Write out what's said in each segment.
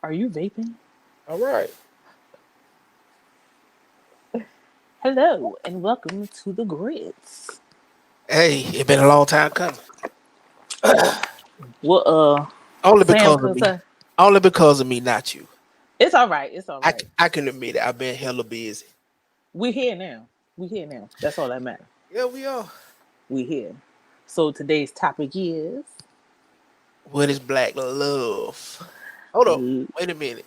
Are you vaping? All right. Hello and welcome to the GRITZ. Hey, it been a long time coming. What Only Sam because of could me. say? Only because of me, not you. It's all right. It's all right. I can admit it. I've been hella busy. We're here now. We're here now. That's all that matters. Yeah, we are. We're here. So today's topic is What is black love? Hold up. mm, Wait a minute.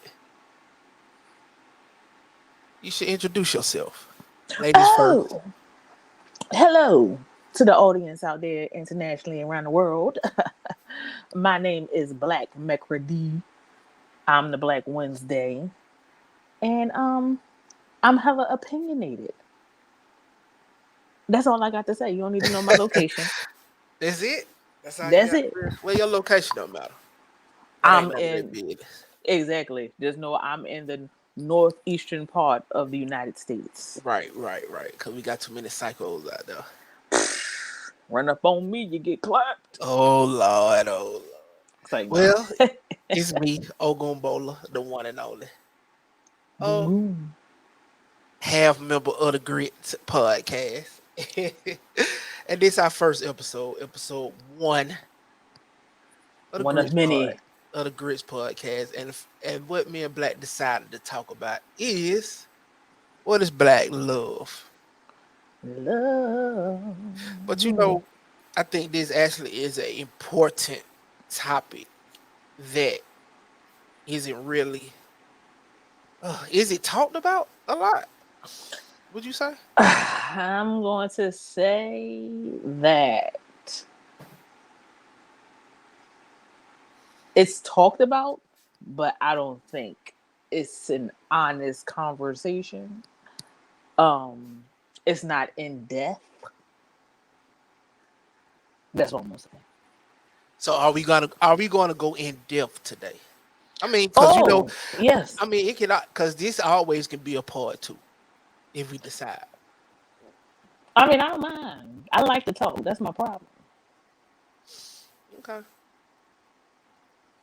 You should introduce yourself. Ladies first. oh, hello to the audience out there internationally around the world. My name is Black Mecra. I'm the Black Wednesday, and I'm hella opinionated. That's all I got to say. You don't need to know my location. That's it? That's all you That's got? it. Well, your location don't matter. That ain't I'm none of that in business. exactly. Just know I'm in the northeastern part of the United States. Right. Because we got too many psychos out there. Run up on me, you get clapped. Oh, Lord. Oh, Lord. It's like no. Well, it's me, Ogun Bowler, the one and only. Oh, Boom. half member of the GRITZ podcast. And this our first episode 1 of the One of GRITZ pod many. of the GRITZ podcast. And what me and Black decided to talk about is what is black love. Love. But I think this actually is an important topic that isn't really is it talked about a lot? Would you say? I'm going to say that it's talked about, but I don't think it's an honest conversation. Um, it's not in depth. That's what I'm gonna say. So are we gonna go in depth today? I mean, Oh, yes. it can because this always can be a part two if we decide. I mean, I don't mind. I like to talk. That's my problem. Okay.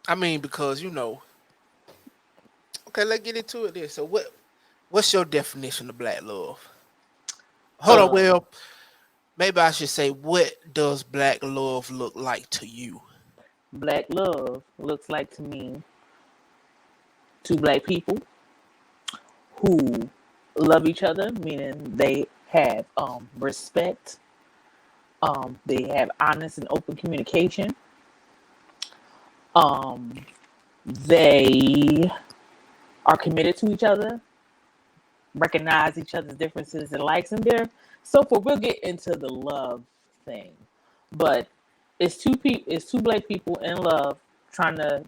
I mean, because okay, let's get into it then. So what's your definition of black love? Hold on, Um, well, maybe I should say what does black love look like to you? Black love looks like to me two black people who love each other, meaning they have respect, they have honest and open communication, um, they are committed to each other, recognize each other's differences and likes, and they're so forth. We'll get into the love thing, but it's two black people in love trying to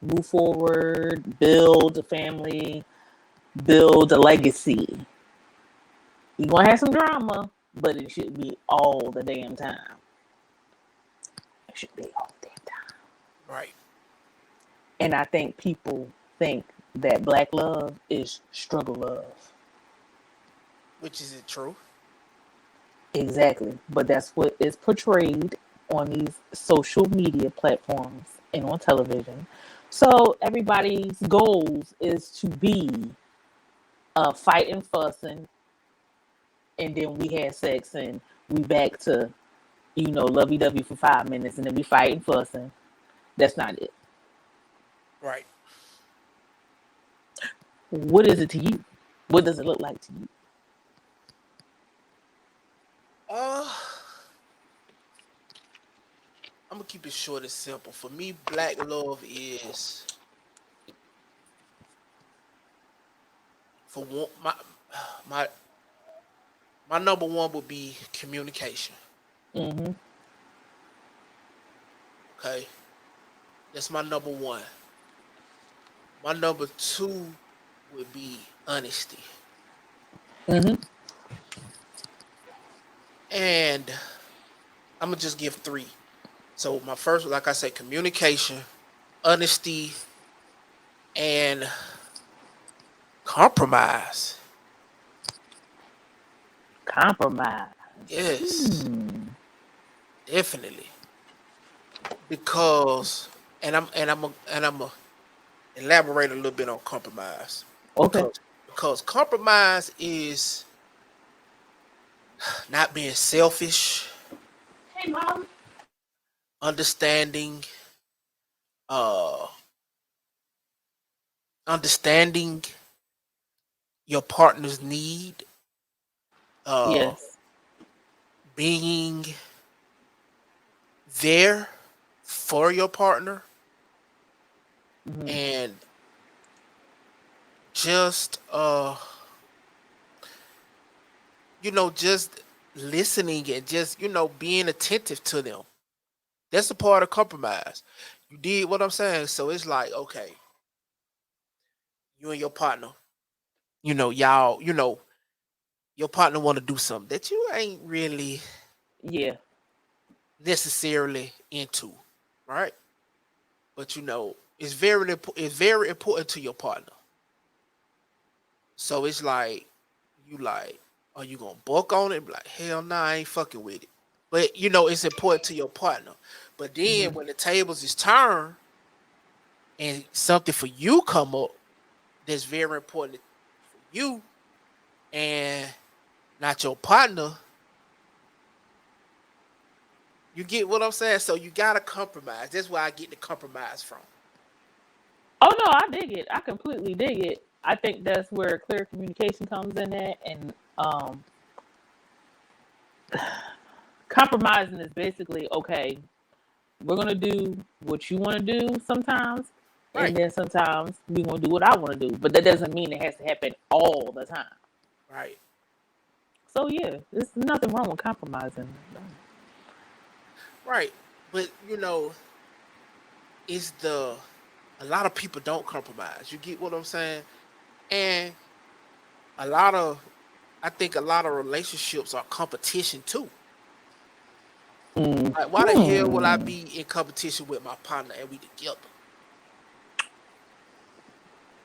move forward, build a family, build a legacy. You're gonna have some drama, but it should be all the damn time. It should be all the damn time. Right. And I think people think that black love is struggle love. Which is it true? Exactly. But that's what is portrayed on these social media platforms and on television. So everybody's goals is to be fighting, fussing, and then we had sex and we back to, lovey dovey for 5 minutes and then we fighting, fussing. That's not it. Right. What is it to you? What does it look like to you? Uh I'm gonna keep it short and simple. For me, black love is for one my my number one would be communication. Mm-hmm. Okay. That's my number one. My number two would be honesty. Mm-hmm. And I'm gonna just give three. So my first, like I said, communication, honesty, and compromise. Compromise. Yes, Hmm. definitely. Because and I'm a elaborate a little bit on compromise Okay. because compromise is not being selfish, Hey, mom. understanding, uh, understanding your partner's need, uh, Yes. being there for your partner, Mm-hmm. and just just listening and just being attentive to them. That's a part of compromise. You did what I'm saying. So it's like, okay, you and your partner, y'all, your partner want to do something that you ain't really Yeah. necessarily into, right? But it's very important to your partner. So it's like, you like, are you gonna buck on it? Be like, hell nah, I ain't fucking with it. But it's important to your partner. But then Mm-hmm. when the tables is turned and something for you come up that's very important for you and not your partner, you get what I'm saying? So you gotta compromise. That's where I get the compromise from. Oh no, I dig it. I completely dig it. I think that's where clear communication comes in at, and compromising is basically okay. We're gonna do what you want to do sometimes, and Right, then sometimes we gonna do what I want to do. But that doesn't mean it has to happen all the time. right, So yeah, there's nothing wrong with compromising. right. But it's the a lot of people don't compromise. You get what I'm saying? And a lot of I think a lot of relationships are competition too. Like, why the hell will I Hmm. be in competition with my partner and we together?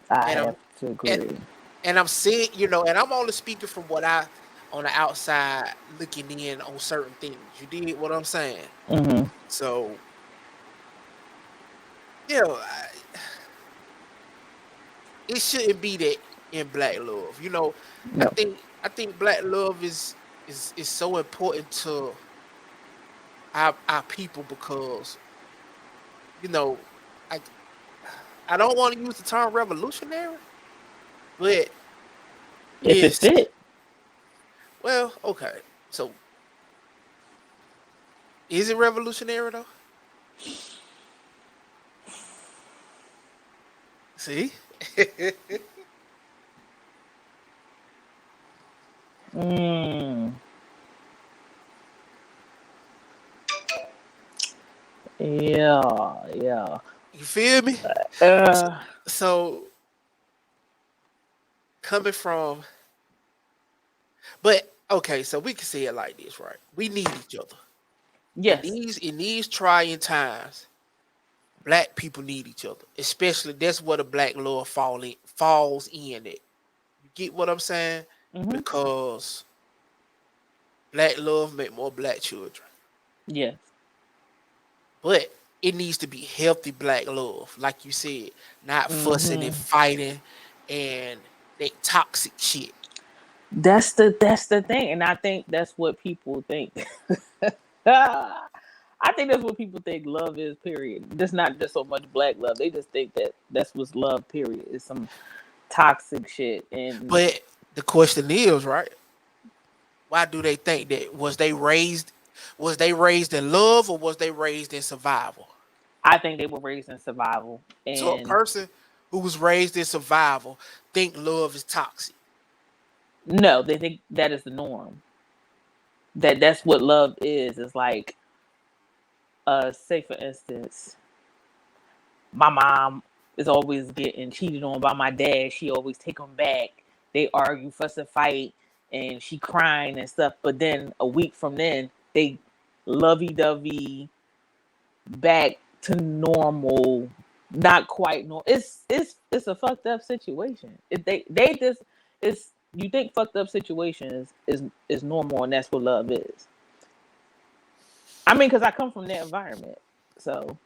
I And have I'm to and, agree. and I'm seeing, and I'm only speaking from what I on the outside looking in on certain things. You did what I'm saying? Hmm. So yeah, it shouldn't be that in black love. I No, think I think black love is so important to our people because you know I I don't want to use the term revolutionary, but if it it's fit. well, okay. So is it revolutionary though? See? Mm, yeah, yeah. You feel me? So, Uh, so coming from, but okay, so we can say it like this, right? We need each other in yes. these trying times. Black people need each other, especially that's where the black love falls in it. You get what I'm saying? Hmm. Because black love make more black children, Yes. but it needs to be healthy black love, like you said, not fussing and Hmm. fighting and that toxic shit. That's the thing, and I think that's what people think. I think that's what people think love is. Period. Just not just so much black love. They just think that that's what's love. Period. It's some toxic shit, and But the question is, right? Why do they think that? Was they raised in love or was they raised in survival? I think they were raised in survival. So a And person who was raised in survival think love is toxic. no, they think that is the norm. That's what love is. It's like, say for instance, my mom is always getting cheated on by my dad. She always take him back. They argue, fuss and fight, and she crying and stuff. But then a week from then, they lovey dovey back to normal. Not quite normal. It's a fucked up situation. If they just it's you think fucked up situations is normal, and that's what love is. I mean, because I come from that environment, so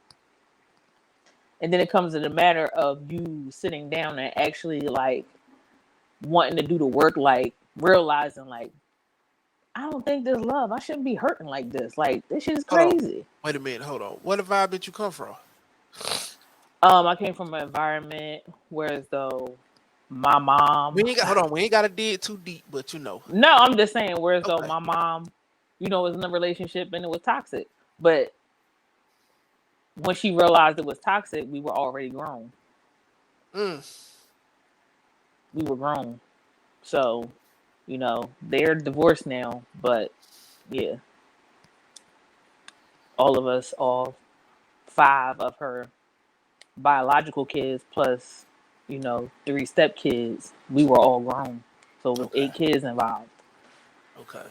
And then it comes to the matter of you sitting down and actually like wanting to do the work, like realizing like, I don't think there's love. I shouldn't be hurting like this. Like this shit is Hold on. crazy. Wait a minute. Hold on. What environment you come from? I came from an environment where as though my mom. We ain't got. Hold on. We ain't got to dig too deep, but you know. No, I'm just saying whereas though Okay. my mom, was in a relationship and it was toxic. But when she realized it was toxic, we were already grown. Mm. We were grown. So, they're divorced now, but yeah. All of us, all 5 of her biological kids plus, 3 stepkids, we were all grown. So it was Okay. 8 kids involved. Okay.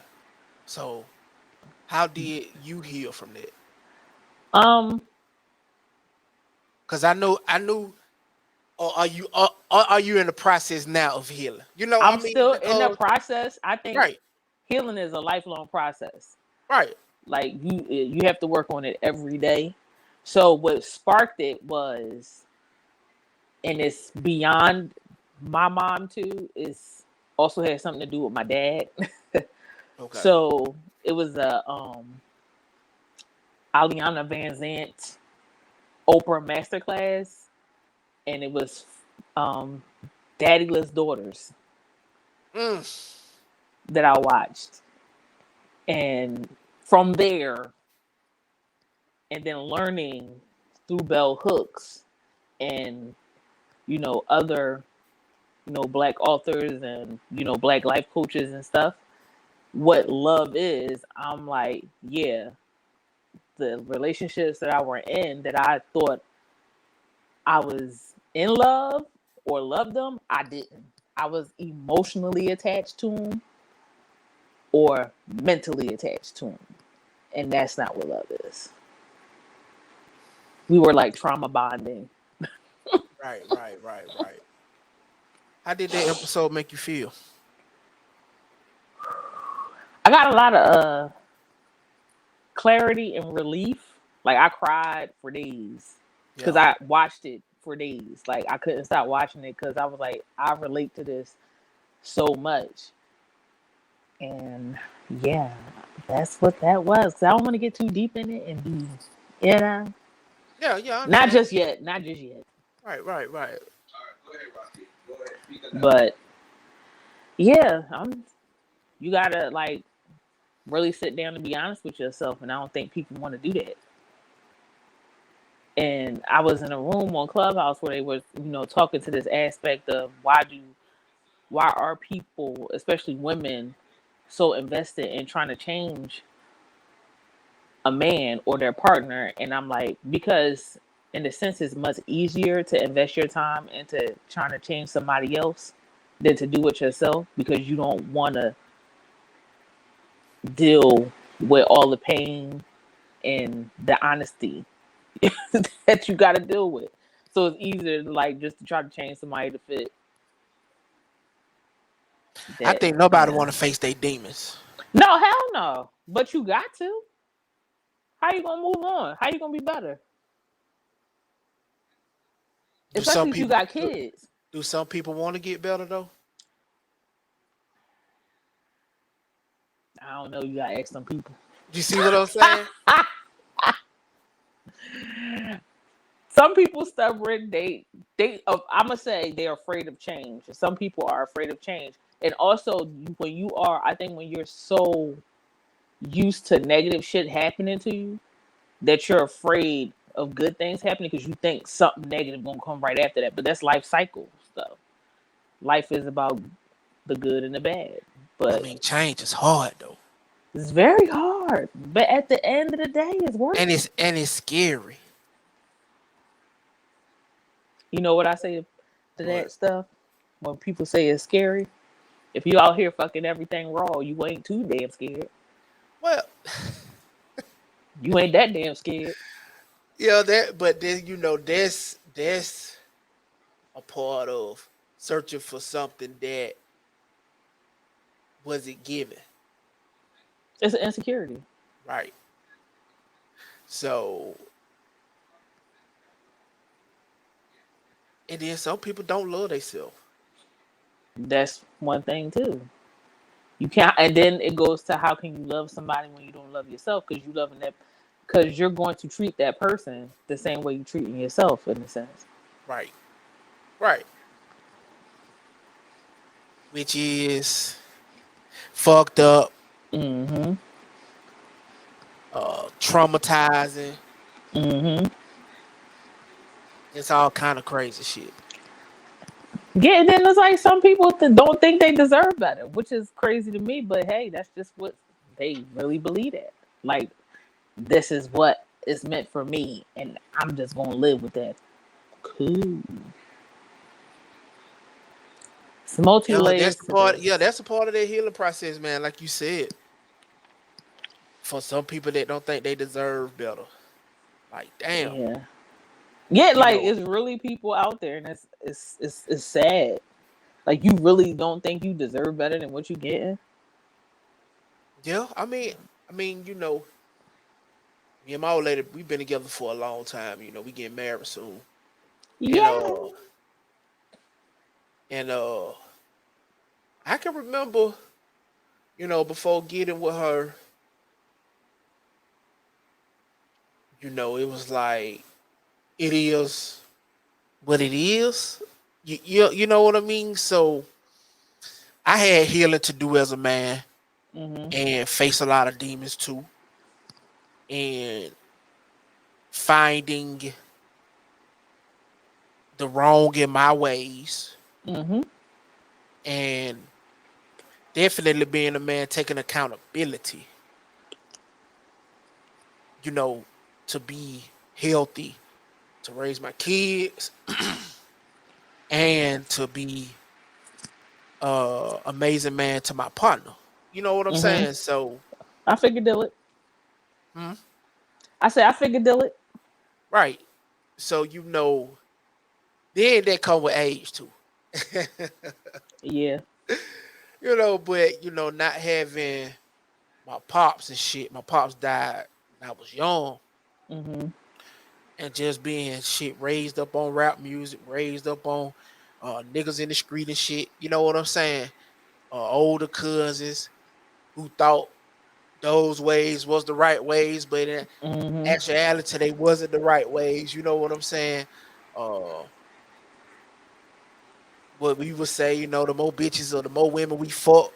So, how did you heal from that? Um, Because I knew. Or are you in the process now of healing? You know, I I'm mean, still in the because process. I think right, healing is a lifelong process. right. Like you have to work on it every day. So what sparked it was, and it's beyond my mom too, is also has something to do with my dad. Okay. So it was a Aliana Van Zant Oprah masterclass, and it was um, Daddyless Daughters Mm. that I watched, and from there, and then learning through Bell Hooks and other black authors and black life coaches and stuff, what love is. I'm like, yeah, the relationships that I were in that I thought I was in love or loved them, I didn't. I was emotionally attached to them or mentally attached to them, and that's not what love is. We were like trauma bonding. Right, right, right, right. How did that episode make you feel? I got a lot of clarity and relief. Like I cried for days because Yeah. I watched it for days. Like I couldn't stop watching it because I was like, I relate to this so much. And yeah, that's what that was. 'Cause I don't want to get too deep in it and be, you know, Yeah, yeah, I not understand. just yet, not just yet. Right, right, right. But yeah, you gotta like really sit down and be honest with yourself. And I don't think people want to do that. And I was in a room on Clubhouse where they were, talking to this aspect of why are people, especially women, so invested in trying to change a man or their partner. And I'm like, because in a sense it's much easier to invest your time into trying to change somebody else than to do it yourself, because you don't want to deal with all the pain and the honesty that you got to deal with. So it's easier to like just to try to change somebody to fit I that. think nobody Yeah. want to face their demons. No, hell no. But you got to. How you gonna move on? How you gonna be better? Do some Especially if you people got do, kids. do some people want to get better though? I don't know. You gotta ask some people. You see what I'm saying? Some people stubborn. I'm gonna say they're afraid of change. Some people are afraid of change, and also when you are, I think when you're so used to negative shit happening to you that you're afraid of good things happening because you think something negative gonna come right after that. But that's life cycle stuff. Life is about the good and the bad. I But mean, change is hard though, it's very hard. But at the end of the day, it's worth and it. it's scary. You know what I say to But that stuff? When people say it's scary, if you out here fucking everything raw, you ain't too damn scared. well, You ain't that damn scared. yeah, that. But then that's a part of searching for something that wasn't given. It's an insecurity. Right. So And then some people don't love themselves. That's one thing too. You can't, and then it goes to how can you love somebody when you don't love yourself? Because you loving that, because you're going to treat that person the same way you treating yourself in a sense. Right. Right. Which is fucked up, Mm-hmm. traumatizing. Mm-hmm. It's all kind of crazy shit. Yeah, and then it's like some people don't think they deserve better, which is crazy to me. But hey, that's just what they really believe that. Like, this is what is meant for me, and I'm just gonna live with that. Cool. It's multi Yeah, layers to this. that's a part of their healing process, man. Like you said, for some people that don't think they deserve better. Like, damn, Yeah. Yeah, you like know. it's really people out there, and it's sad. Like, you really don't think you deserve better than what you getting? Yeah, you know, me and my old lady, we've been together for a long time. You know, we getting married soon, and Yeah. and I can remember, you know, before getting with her, you know, it was like it is what it is. You know what I mean? So I had healing to do as a man Mhm. and face a lot of demons too, and finding the wrong in my ways, Mhm. and definitely being a man taking accountability, you know, to be healthy, to raise my kids, and to be amazing man to my partner. You know what I'm Mhm. saying? So, I figured do it. hmm, I said I figured do it. right. So you know, then that come with age too. Yeah. You know, but you know, not having my pops and shit. My pops died when I was young, Mhm. and just being shit raised up on rap music, raised up on niggas in the street and shit. You know what I'm saying? Older cousins who thought those ways was the right ways, but in Mhm. actuality, they wasn't the right ways. You know what I'm saying? Uh, what we would say, you know, the more bitches or the more women we fuck,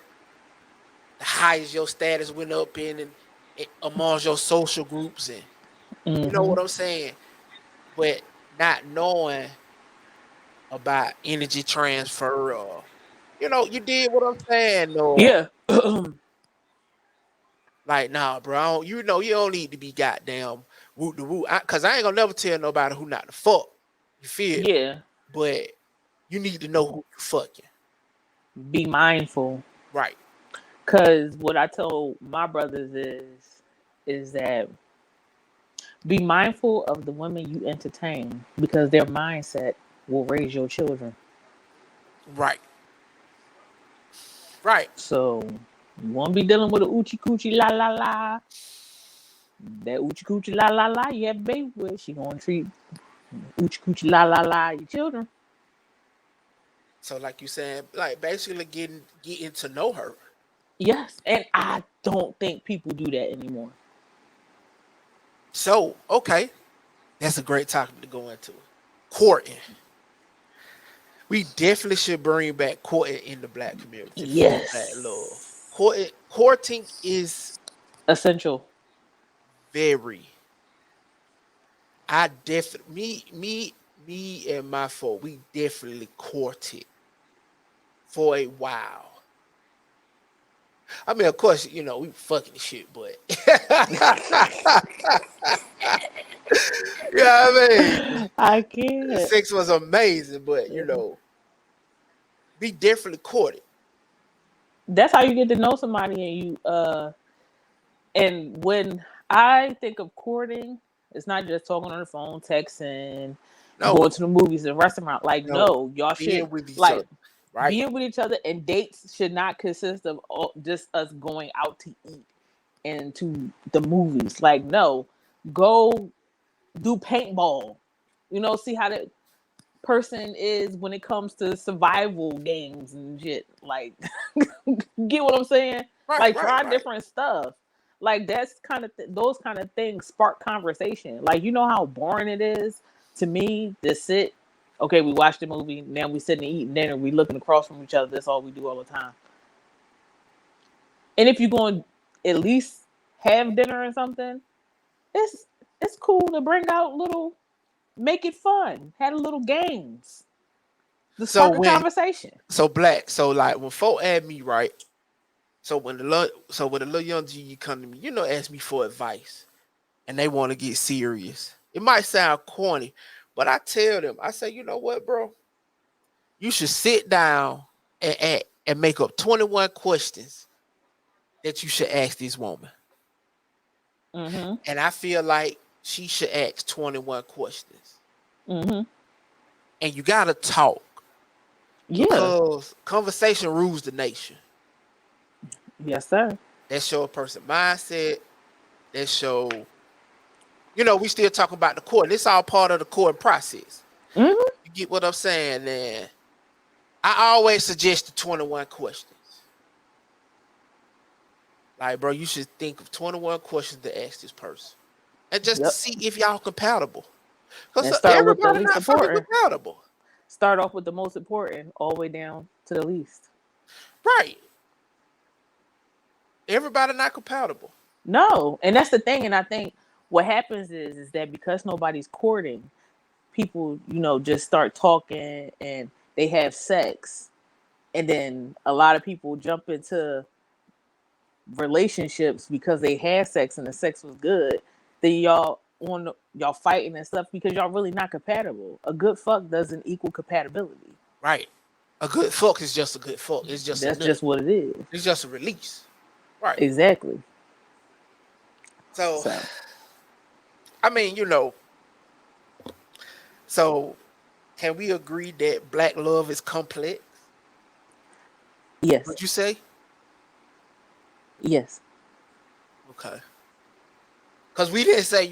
the higher your status went up in amongst your social groups, and you know Mhm. what I'm saying. But not knowing about energy transfer, or you know, you did what I'm saying, or Yeah. like, nah, bro, you know, you don't need to be goddamn root to root, cause I ain't gonna never tell nobody who not to fuck. You feel me? Yeah. But you need to know who you fucking. Be mindful. Right. Cause what I told my brothers is that be mindful of the women you entertain because their mindset will raise your children. Right. Right. So you won't be dealing with a oochie coochie la la la. That oochie coochie la la la you have a baby with, she gonna treat oochie coochie la la la your children. So like you saying, like basically getting to know her. Yes, and I don't think people do that anymore. So, okay. That's a great topic to go into. Courting. We definitely should bring back courting in the black community for black love. Yes, Courting is essential. very. I definitely me and my folk. We definitely courted for a while. I mean, of course, you know we fucking shit, but yeah, I mean, I the can't. sex was amazing, but you know, we definitely courted. That's how you get to know somebody, and and when I think of courting, it's not just talking on the phone, texting, No, going to the movies and restaurant. Like, no, no, y'all should being with each like other, right? being with each other, and dates should not consist of just us going out to eat and to the movies. Like, no, go do paintball. You know, see how that person is when it comes to survival games and shit. Like, get what I'm saying? Right, Like, right, try right. different stuff. Like, that's kind of those kind of things spark conversation. Like, you know how boring it is to me to sit. Okay, we watched the movie. Now we sitting and eating dinner. We looking across from each other. That's all we do all the time. And if you're going to at least have dinner or something, it's it's cool to bring out little, make it fun, have little games to So spark a when conversation. so black, so like when folk add me, right? So when the little young G come to me, ask me for advice and they want to get serious. It might sound corny, but I tell them, I say, you know what, bro? You should sit down and make up 21 questions that you should ask this woman. Mm-hmm. And I feel like she should ask 21 questions. Mm-hmm. And you gotta talk Yeah. because conversation rules the nation. Yes, sir. That show a person mindset. That show, we still talk about the court. This all part of the court process. Mm-hmm. You get what I'm saying? And I always suggest the 21 questions. Like, bro, you should think of 21 questions to ask this person. And just to Yep. see if y'all compatible. Because And start with the everybody least not fucking important. compatible. Start off with the most important, all the way down to the least. Right. Everybody not compatible. No, and that's the thing. And I think what happens is that because nobody's courting, people, just start talking and they have sex, and then a lot of people jump into relationships because they had sex and the sex was good. Then y'all fighting and stuff because y'all really not compatible. A good fuck doesn't equal compatibility. Right. A good fuck is just a good fuck. It's just a That's nut. just what it is. It's just a release. Right. Exactly. So, So I mean, so can we agree that black love is complex? yes, Would you say? yes, Okay. Because we didn't say,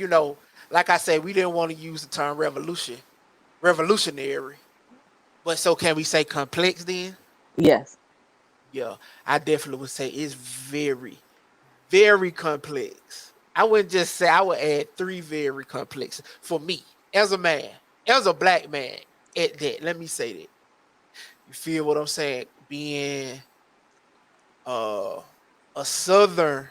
like I said, we didn't want to use the term revolutionary. But so can we say complex then? yes. Yeah, I definitely would say it's very, very complex. I wouldn't just say, I would add three very complex for me as a man, as a black man at that. Let me say that. You feel what I'm saying? Being uh, a southern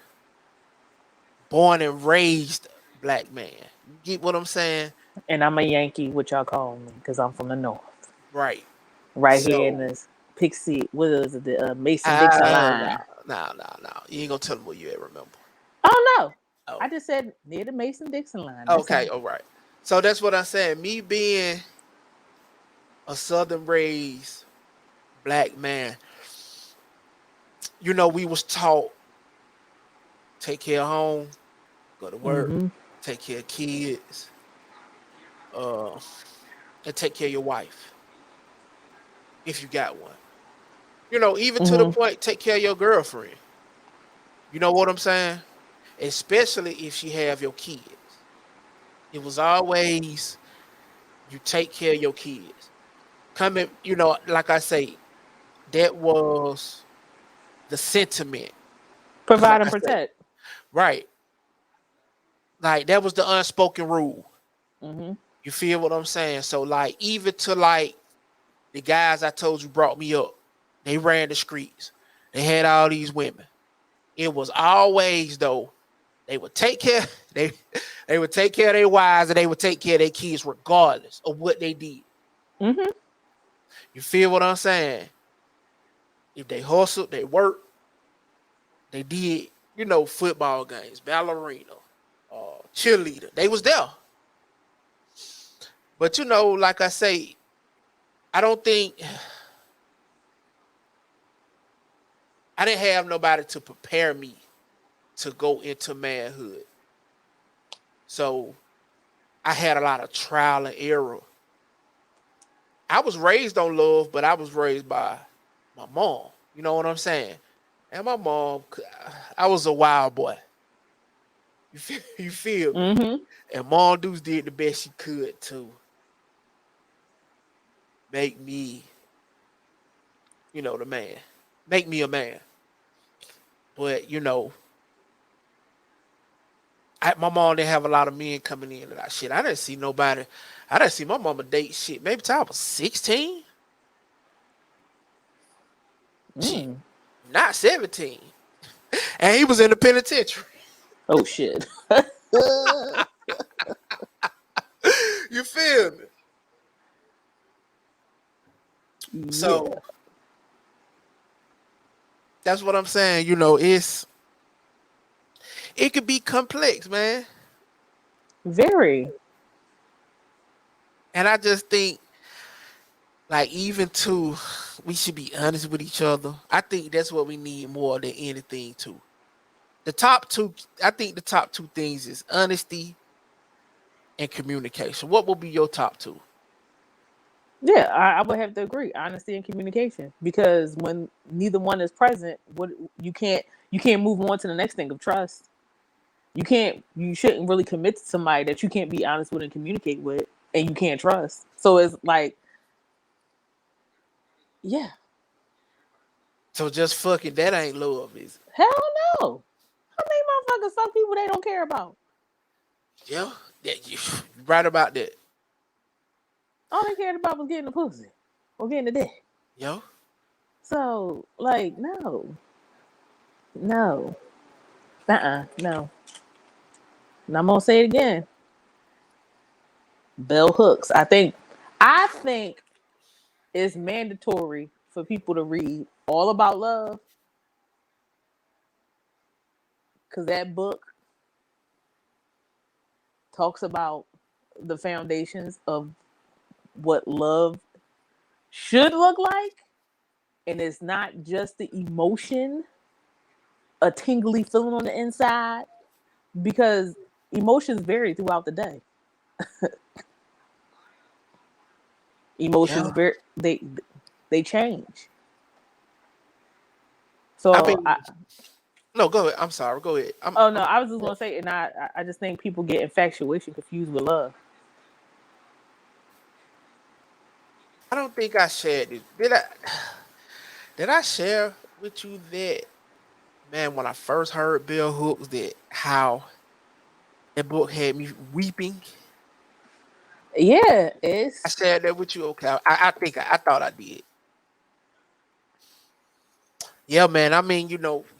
born and raised black man. You get what I'm saying? And I'm a Yankee, what y'all call me, because I'm from the north, Right. right here in So, this Pixie. What is it? The Mason Dixon no, line. no. You ain't gonna tell them what you at, remember. Oh no, Oh, I just said near the Mason Dixon line. That's okay, all. all right. So that's what I'm saying. Me being a southern raised black man, we was taught take care of home, go to work, Mm-hmm. take care of kids, uh, and take care of your wife if you got one. Even to the Mm-hmm. point, take care of your girlfriend. You know what I'm saying? Especially if she have your kids. It was always you take care of your kids. Coming, like I say, that was the sentiment. Cause Provide like and I say, protect. right, like that was the unspoken rule. Mm-hmm. You feel what I'm saying? So like even to like the guys I told you brought me up, they ran the streets. They had all these women. It was always though they would take care they they would take care of their wives and they would take care of their kids regardless of what they did. Mm-hmm. You feel what I'm saying? If they hustled, they worked, they did, football games, ballerina, cheerleader. They was there. But like I say, I don't think I didn't have nobody to prepare me to go into manhood. So I had a lot of trial and error. I was raised on love, but I was raised by my mom. You know what I'm saying? And my mom, I was a wild boy. You feel me? Mm-hmm. And Mom Deuce did the best she could too. make me, the man. Make me a man. But my mom didn't have a lot of men coming in and that shit. I didn't see nobody. I didn't see my mama date shit. Maybe till I was 16. Shit, Mm. not 17. And he was in the penitentiary. Oh shit. You feel me? Yeah. So that's what I'm saying. It could be complex, man. Very. And I just think, like, even too, we should be honest with each other. I think that's what we need more than anything too. I think the top two things is honesty and communication. What will be your top two? Yeah, I would have to agree. Honesty and communication, because when neither one is present, what you can't move on to the next thing of trust. You shouldn't really commit to somebody that you can't be honest with and communicate with, and you can't trust. So it's like, yeah, So just fucking that ain't love, is it? hell no. How many motherfuckers fuck people they don't care about? Yeah, yeah, you right about that. All they cared about was getting the pussy or getting the dick. Yo, So like, no, no, no. And I'm gonna say it again. Bell hooks. I think it's mandatory for people to read All About Love, because that book talks about the foundations of what love should look like. And it's not just the emotion, a tingly feeling on the inside, because emotions vary throughout the day. yeah. Emotions vary, they change. I So mean, no, go ahead. I'm sorry. Go ahead. oh no, I was just gonna say, and I just think people get infatuation confused with love. I don't think I shared it. Did I? Did I share with you that, man? When I first heard Bell Hooks, that how that book had me weeping. Yeah, I it's shared that with you. Okay, I think I thought I did. Yeah, man. I mean,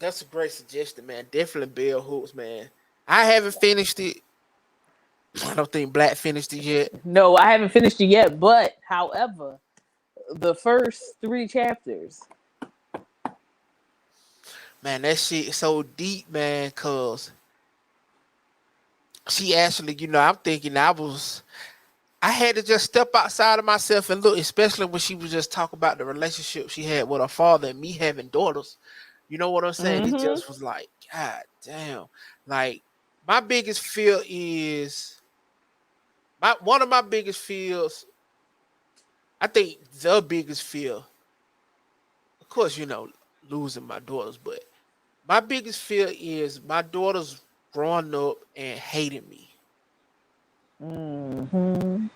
that's a great suggestion, man. Definitely Bell Hooks, man. I haven't finished it. I don't think Black finished it yet. no, I haven't finished it yet, but however, the first three chapters. Man, that shit is so deep, man. Cause she actually, I'm thinking I had to just step outside of myself and look, especially when she was just talking about the relationship she had with her father and me having daughters. You know what I'm saying? It Mm-hmm. just was like, God damn. Like, my biggest fear is one of my biggest fears. I think the biggest fear, of course, losing my daughters, but my biggest fear is my daughters growing up and hating me Mm-hmm.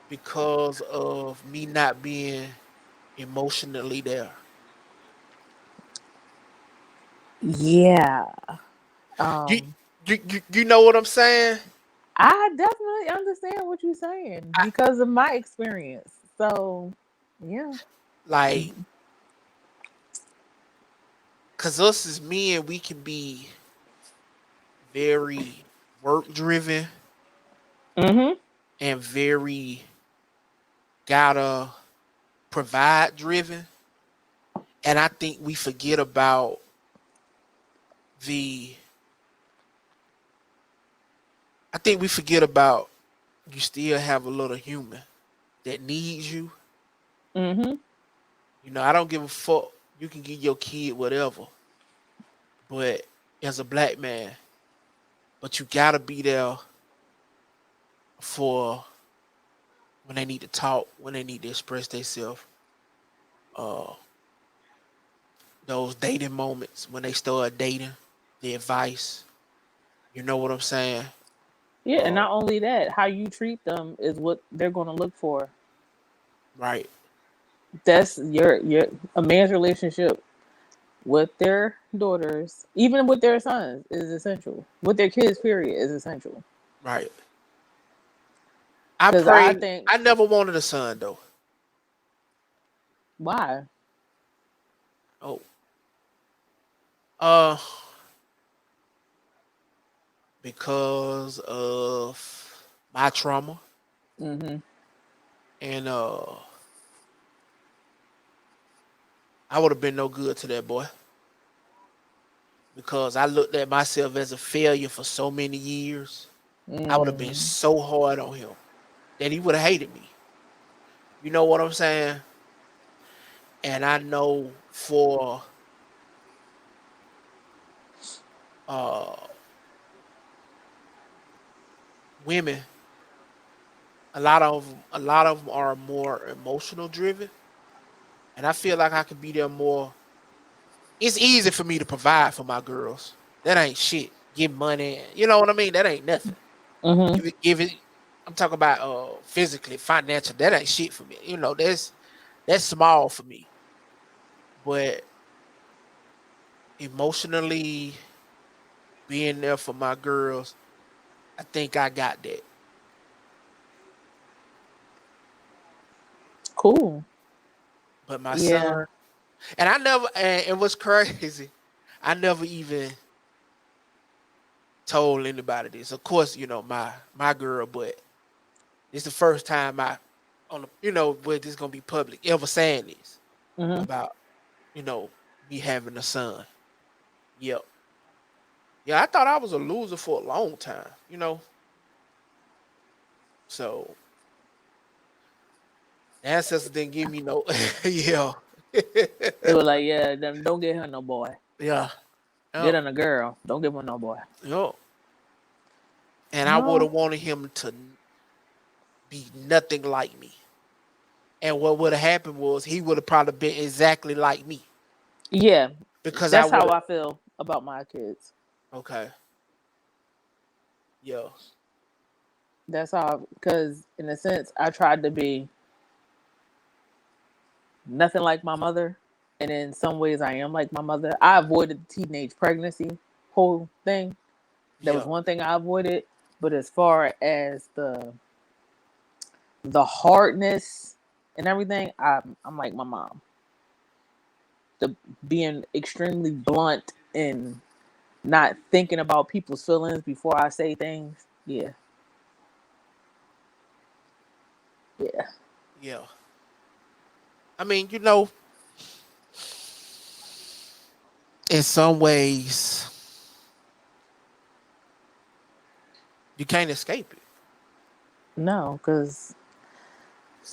because of me not being emotionally there. Yeah. You Um, you know what I'm saying? I definitely understand what you're saying I, because of my experience. So, yeah. like, cause us as men, we can be very work driven Mm-hmm. and very gotta provide driven, and I think we forget about the. I think we forget about you still have a little human that needs you. Mm-hmm. I don't give a fuck. You can give your kid whatever, but as a black man, but you gotta be there for when they need to talk, when they need to express themselves. Uh, those dating moments when they start dating, the advice. You know what I'm saying? Yeah, and Uh, not only that, how you treat them is what they're going to look for. Right. That's your a man's relationship with their daughters, even with their sons, is essential. With their kids, period, is essential. Right. I Because I pray. think, I never wanted a son though. why? Oh. Uh. Because of my trauma Mm-hmm. and I would have been no good to that boy because I looked at myself as a failure for so many years. I would have been Mm. so hard on him that he would have hated me. You know what I'm saying? And I know for uh women, a lot of them are more emotional driven, and I feel like I could be there more. It's easy for me to provide for my girls. That ain't shit. Give money, you know what I mean? That ain't nothing. Mm-hmm. Give it. I'm talking about physically, financial. That ain't shit for me. You know, that's small for me. But emotionally being there for my girls, I think I got that. Cool. But my Yeah. son, and I never, and it was crazy. I never even told anybody this. Of course, my girl, but it's the first time I on the where this gonna be public ever saying this Mm-hmm. about you know me having a son. Yep. Yeah, I thought I was a loser for a long time. So the ancestors didn't give me no yeah. They were like, yeah, then don't get her no boy. Yeah. Get Yep. her a girl. Don't give her no boy. Yep. And I would No. have wanted him to be nothing like me. And what would have happened was he would have probably been exactly like me Yeah. because I That's would how have. I feel about my kids. Okay. Yeah. That's how, because in a sense, I tried to be nothing like my mother, and in some ways, I am like my mother. I avoided the teenage pregnancy whole thing. That was Yeah. one thing I avoided. But as far as the hardness and everything, I'm like my mom. The being extremely blunt and not thinking about people's feelings before I say things. Yeah, yeah. Yeah. I mean, in some ways, you can't escape it. No, because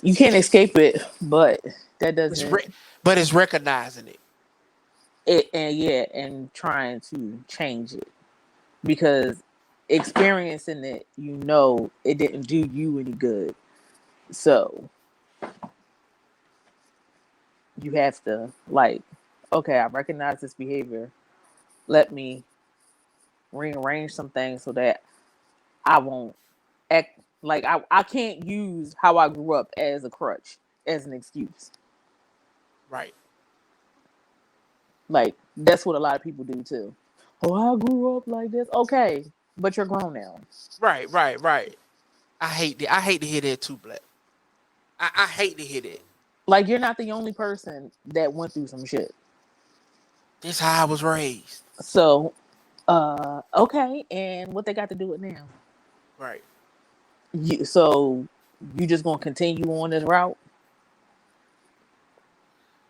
you can't escape it, but that It's doesn't. re- but it's recognizing it. It and yeah, and trying to change it because experiencing it, it didn't do you any good. So you have to like, okay, I recognize this behavior. Let me rearrange some things so that I won't act like I can't use how I grew up as a crutch, as an excuse. Right. Like that's what a lot of people do too. Oh, I grew up like this. Okay, but you're grown now. Right. Right. Right. I hate that. I hate to hear that too, Black. I hate to hear that. Like you're not the only person that went through some shit. This how I was raised. So, okay, and what they got to do it now? Right. So you just gonna continue on this route?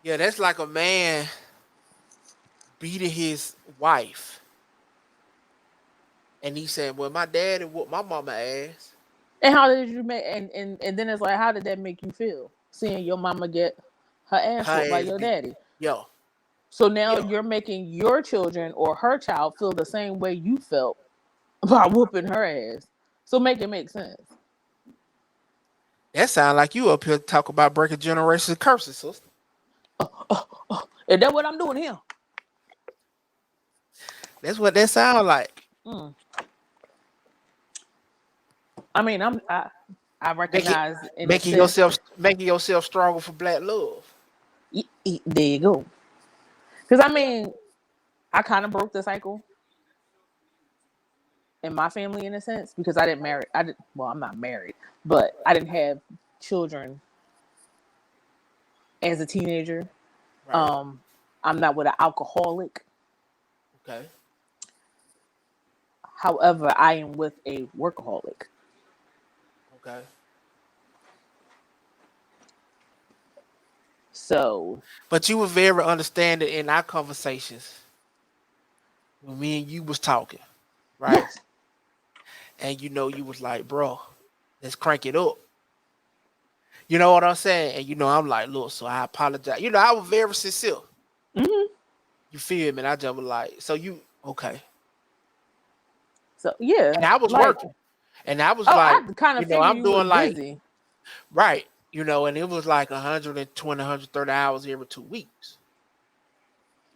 Yeah, that's like a man beating his wife, and he said, "Well, my daddy whooped my mama ass." And how did you make? And then it's like, how did that make you feel? Seeing your mama get her ass Her whooped by ass your beat. daddy. Yo. So now Yo. you're making your children or her child feel the same way you felt by whooping her ass. So make it make sense. That sound like you up here talk about breaking generational curses, sister. Is that what I'm doing here? That's what that sound like. Mm. I mean, I I Making recognize in a making sense. yourself stronger for black love. There you go. Because I mean, I kind of broke the cycle in my family in a sense because I didn't marry. I did. Well, I'm not married, but I didn't have children as a teenager. Right. Um, I'm not with an alcoholic. Okay. However, I am with a workaholic. Okay. So But you were very understanding in our conversations when me and you was talking, right? yes, And you was like, bro, let's crank it up. You know what I'm saying? And I'm like, look, so I apologize. I was very sincere. hmm You feel me? And I just was like, so you okay. so yeah, And I was like working. And I was oh, like, I kind of figured I'm you was doing like, busy. right, and it was like 120, 130 hours every 2 weeks.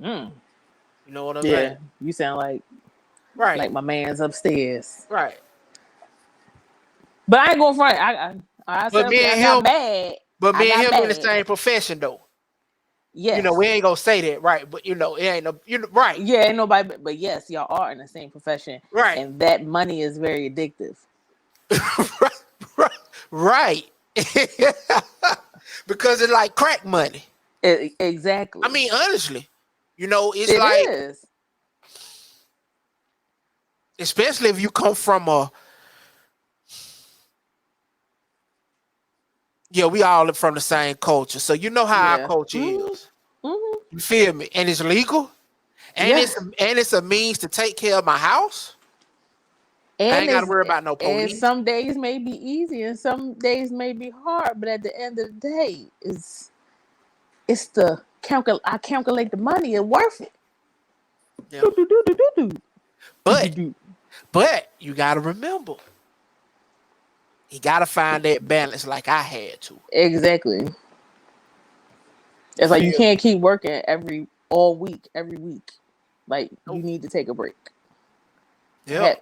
Mm. You know what I'm saying? Yeah, you sound Right, like my man's upstairs. right. But I ain't going front. I said But okay. me I and got him, mad. but I me and got him in the mad. same profession though. Yes. We ain't gonna say that, right? But it ain't no, right, Yeah, ain't nobody. But yes, y'all are in the same profession, right, and that money is very addictive. right, right. Because it's like crack money. I Exactly. mean, honestly, it's It like, is. especially if you come from we all from the same culture, so you know how our Yeah. culture Hmm. is. Hmm. You feel me? And it's legal, and Yeah. it's a means to take care of my house. I And ain't got to is worry about no and police. some days may be easy, and some days may be hard. But at the end of the day, it's the calcul. I calculate the money. It's worth it. Yeah, Do, do, do, do, do, do. Do, do, but do. you got to remember, you got to find that balance, like I had to. Exactly. You It's like you feel me? can't keep working all week, every week. Like you Nope. need to take a break. Yeah, Heck,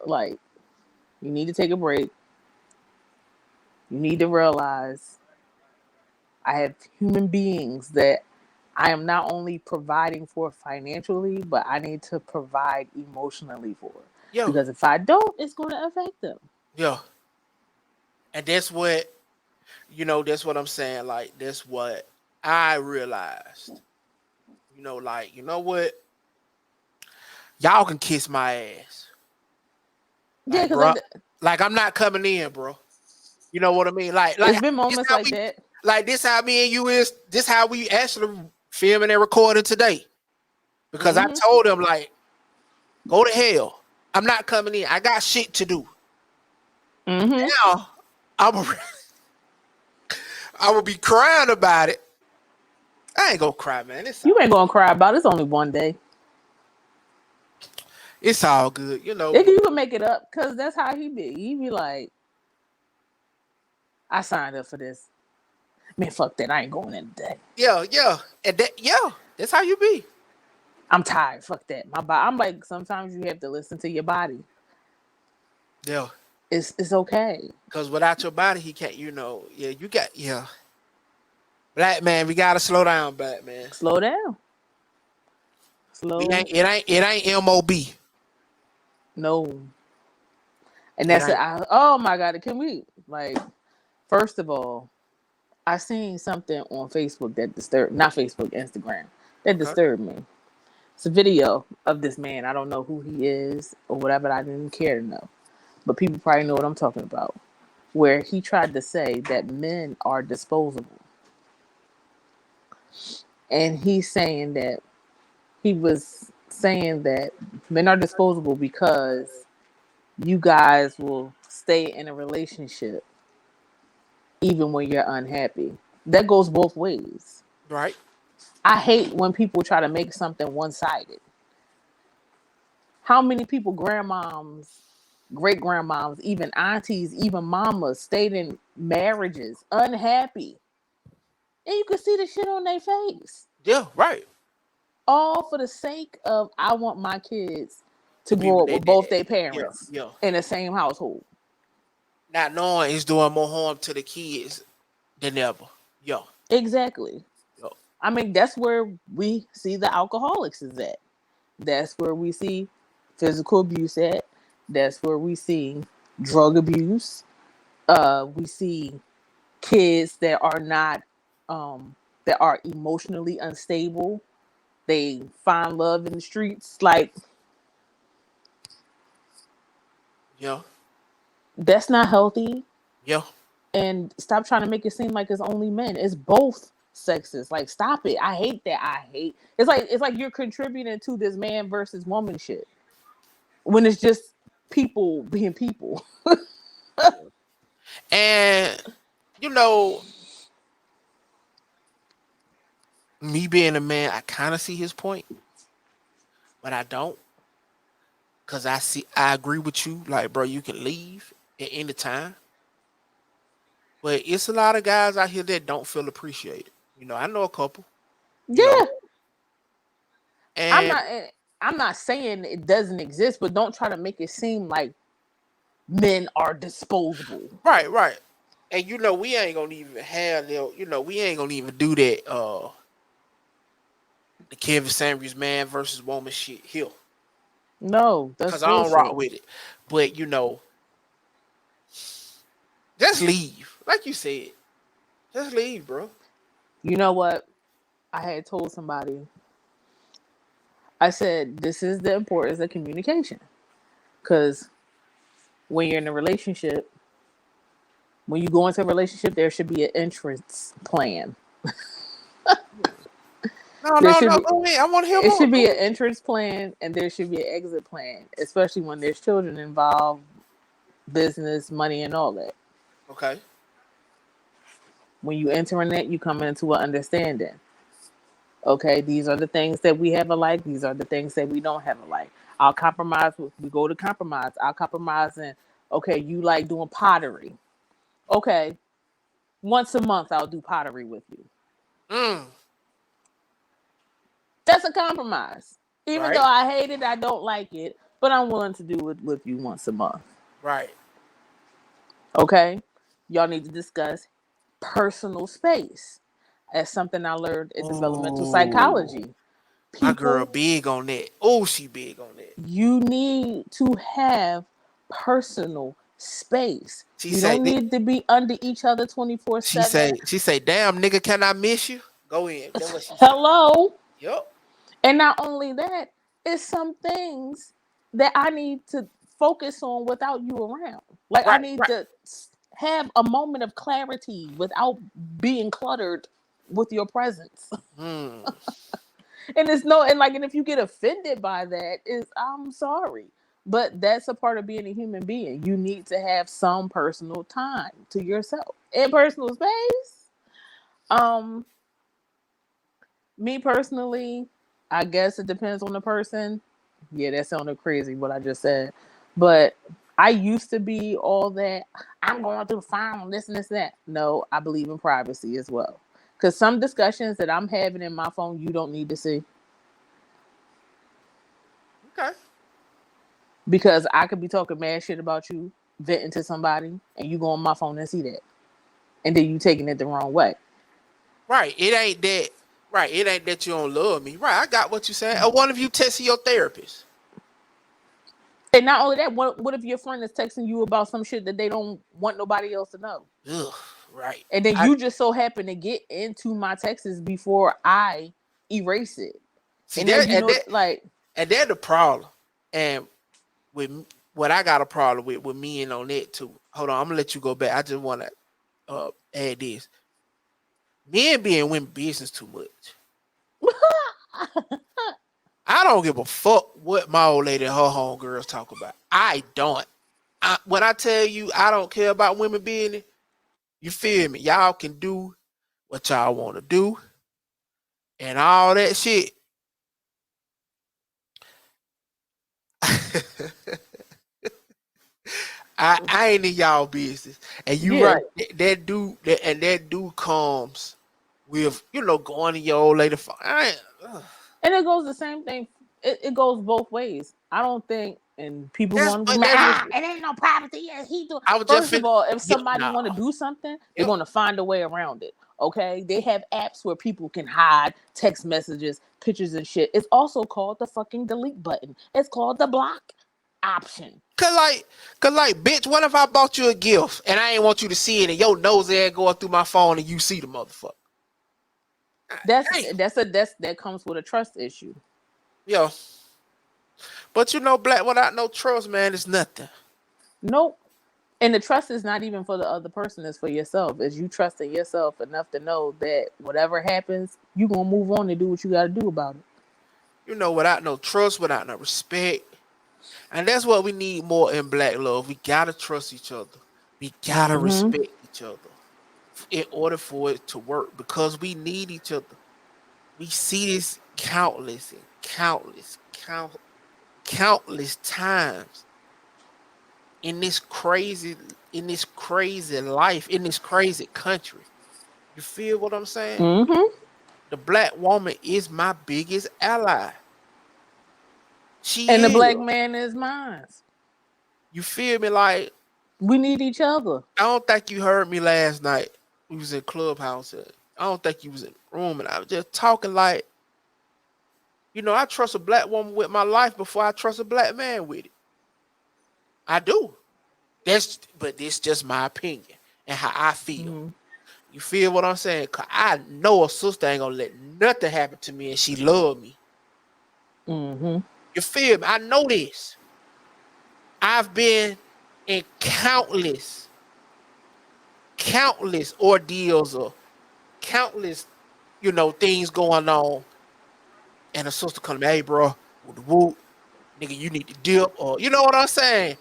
like you need to take a break. You need to realize I have human beings that I am not only providing for financially, but I need to provide emotionally for. yeah, Because if I don't, it's going to affect them. yeah. And that's what That's what I'm saying. Like that's what I realized. Like what? Y'all can kiss my ass. Yeah, Like, because bro, like I'm not coming in, bro. You know what I mean? it's been this moments how like we that. this how me and you is. This how we actually filming and recording today. Because I Hmm. told him like, go to hell. I'm not coming in. I got shit to do. Hmm. Now I'm I will be crying about it. I ain't gonna cry, man. You ain't going to cry about it. It's only one day. It's all good, If But you can make it up, because that's how he be. He be like, I signed up for this. Man, fuck that. I ain't going in today. yeah, and that's how you be. I'm tired. Fuck that. My body. I'm like, sometimes you have to listen to your body. Yeah. It's okay. Cause without your body, he can't. Yeah, you got Black man, we gotta slow down, black man. Slow down. We Slow. ain't MOB. No. And It that's it. ain't. Oh my God. Can we, like, first of all, I seen something on Facebook that disturbed, not Facebook, Instagram, that Okay. disturbed me. It's a video of this man. I don't know who he is or whatever. I didn't care to know. But people probably know what I'm talking about. Where he tried to say that men are disposable. And he's saying that he was saying that men are disposable because you guys will stay in a relationship even when you're unhappy. That goes both ways. Right. I hate when people try to make something one sided. How many people, grandmoms, great grandmoms, even aunties, even mamas, stayed in marriages unhappy? And you can see the shit on their face. Yeah. Right. All for the sake of I want my kids To to be grow with up their with both dad. their Yeah. parents Yeah. in the same household. not knowing is doing more harm to the kids than ever. Yo, Exactly. yo, I mean, that's where we see the alcoholics is at. That's where we see physical abuse at. That's where we see drug abuse. We see kids that are not that are emotionally unstable. They find love in the streets. Like, yo, that's not healthy. yo. And stop trying to make it seem like it's only men. It's both sexes. Like, stop it. I hate that. I hate. It's like you're contributing to this man versus woman shit when it's just people being people. And you know, me being a man, I kind of see his point, but I don't, cause I agree with you. Like, bro, you can leave at any time, but it's a lot of guys out here that don't feel appreciated. You know, I know a couple. You know, Yeah, I'm and not. I'm not saying it doesn't exist, but don't try to make it seem like men are disposable. right, right. And you know, we ain't gonna even have them. You know, we ain't gonna even do that. The Kevin Samuels man versus woman shit here, No, that's cause I don't rock bullshit. with it. But you know, just leave, like you said. Just leave, bro. You know what? I had told somebody. I said this is the importance of communication because when you're in a relationship, when you go into a relationship, there should be an entrance plan. No, There no, should no. be Go ahead. I want to hear it more. should be Go an ahead. entrance plan and there should be an exit plan, especially when there's children involved, business, money, and all that. Okay. When you enter in it, you come into an understanding. Okay, these are the things that we have alike. These are the things that we don't have alike. I'll compromise. We go to compromise. I'll compromise and okay, you like doing pottery. Okay, once a month I'll do pottery with you. Mm, That's a compromise. Even though right. I hate it, I don't like it, but I'm willing to do it with you once a month. Right. Okay, y'all need to discuss personal space. That's something I learned in developmental Oh, psychology. my girl People, big on that. Oh, she big on that. you need to have personal space. She We say. don't need to be under each other 24 She say. 7. She say. Damn, nigga, can I miss you? Go in. That's what she say. Hello. Yup. And not only that, it's some things that I need to focus on without you around. Like, I Right. need Right. to have a moment of clarity without being cluttered with your presence. Hmm. And it's no, and like, and if you get offended by that, is I'm sorry. But that's a part of being a human being. You need to have some personal time to yourself and personal space. Um, Me personally, I guess it depends on the person. Yeah, that sounded crazy what I just said. But I used to be all that I'm going through the phone, this and this and that. No, I believe in privacy as well. Because some discussions that I'm having in my phone, you don't need to see. Okay. Because I could be talking mad shit about you, venting to somebody, and you go on my phone and see that. And then you taking it the wrong way. Right. It ain't that. Right. It ain't that you don't love me. Right. I got what you saying. Or one of you texting your therapist. And not only that, what if your friend is texting you about some shit that they don't want nobody else to know? Ugh. Right. And then I you just so happen to get into my texts before I erase it. see And now that. you know, like, And that's the problem. And with what I got a problem with men on that too. Hold on, I'm gonna let you go back. I just want to add this: men being women business too much. I don't give a fuck what my old lady and her homegirls talk about. I don't. When I tell you I don't care about women business, you feel me? Y'all can do what y'all want to do and all that shit. I ain't in y'all business. And you yeah. right. That dude comes with, going to your old lady. And it goes the same thing. It goes both ways. I don't think. and people That's want to but be that's what it ain't no privacy. Yeah, he do. I was just First of finna. all, if Yep, somebody nah. want to do something, they're Yep. going to find a way around it. Okay, they have apps where people can hide text messages, pictures, and shit. It's also called the fucking delete button. It's called the block option. Cause like, bitch, what if I bought you a gift and I ain't want you to see it and your nose ass going through my phone and you see the motherfucker? Damn. That comes with a trust issue. Yo. But you know, black without no trust, man, is nothing. Nope. And the trust is not even for the other person, it's for yourself. Is you trusting yourself enough to know that whatever happens, you gonna move on and do what you gotta do about it. You know, without no trust, without no respect. And that's what we need more in black love. We gotta trust each other. We gotta Mm-hmm. respect each other in order for it to work because we need each other. We see this countless and countless times in this crazy life, in this crazy country. You feel what I'm saying? Mm-hmm. The black woman is my biggest ally. And the She is. black man is mine. You feel me? Like, We need each other. I don't think you heard me last night. We was in Clubhouse. I don't think you was in the room, and I was just talking like, I trust a black woman with my life before I trust a black man with it. I do. But this just my opinion and how I feel. Mm-hmm. You feel what I'm saying? Cause I know a sister ain't gonna let nothing happen to me, and she love me. Mm-hmm. You feel me? I know this. I've been in countless ordeals or countless, things going on, and a sister come, hey, bro, with the whoop, nigga, you need to dip, or you know what I'm saying?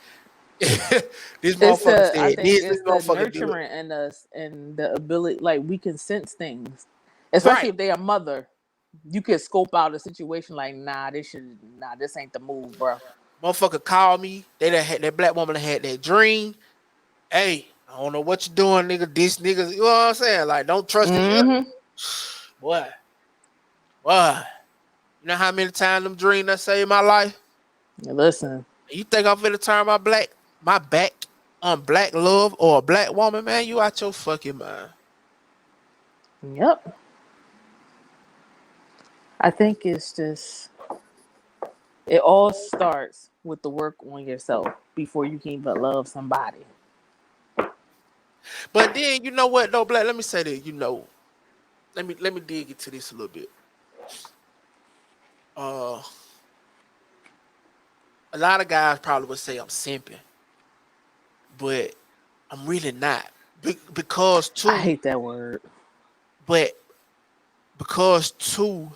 This motherfucker I said think this it's the motherfucker do it. nurturing in us and the ability, like we can sense things, especially Right. if they are mother. You can scope out a situation like, this ain't the move, bro. Motherfucker called me. They done had that black woman that had that dream. Hey, I don't know what you doing, nigga. This nigga, you know what I'm saying? Like, don't trust it. Mm-hmm. Boy. You know how many times them dreams that saved my life? Listen. You think I'm finna turn my back on black love or a black woman, man? You out your fucking mind. Yep. I think it's just it all starts with the work on yourself before you can even love somebody. But then you know what though, black? Let me say that, let me dig into this a little bit. Uh a lot of guys probably would say I'm simping, but I'm really not. Because I too, hate that word. but because too,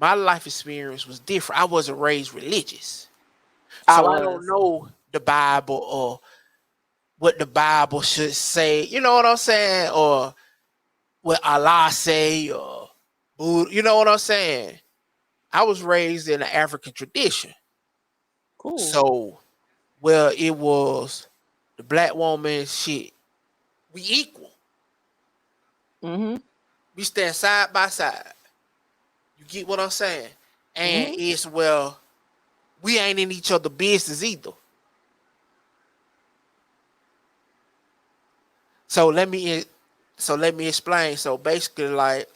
my life experience was different. I wasn't raised religious. I So I don't was. know the Bible or what the Bible should say. You know what I'm saying? Or what Allah say or Buddha, you know what I'm saying? I was raised in an African tradition. Cool. So, well, it was the black woman shit. We equal. Mm-hmm. We stand side by side. You get what I'm saying? And Mm-hmm. it's, well, we ain't in each other business either. So let me explain. So basically, like,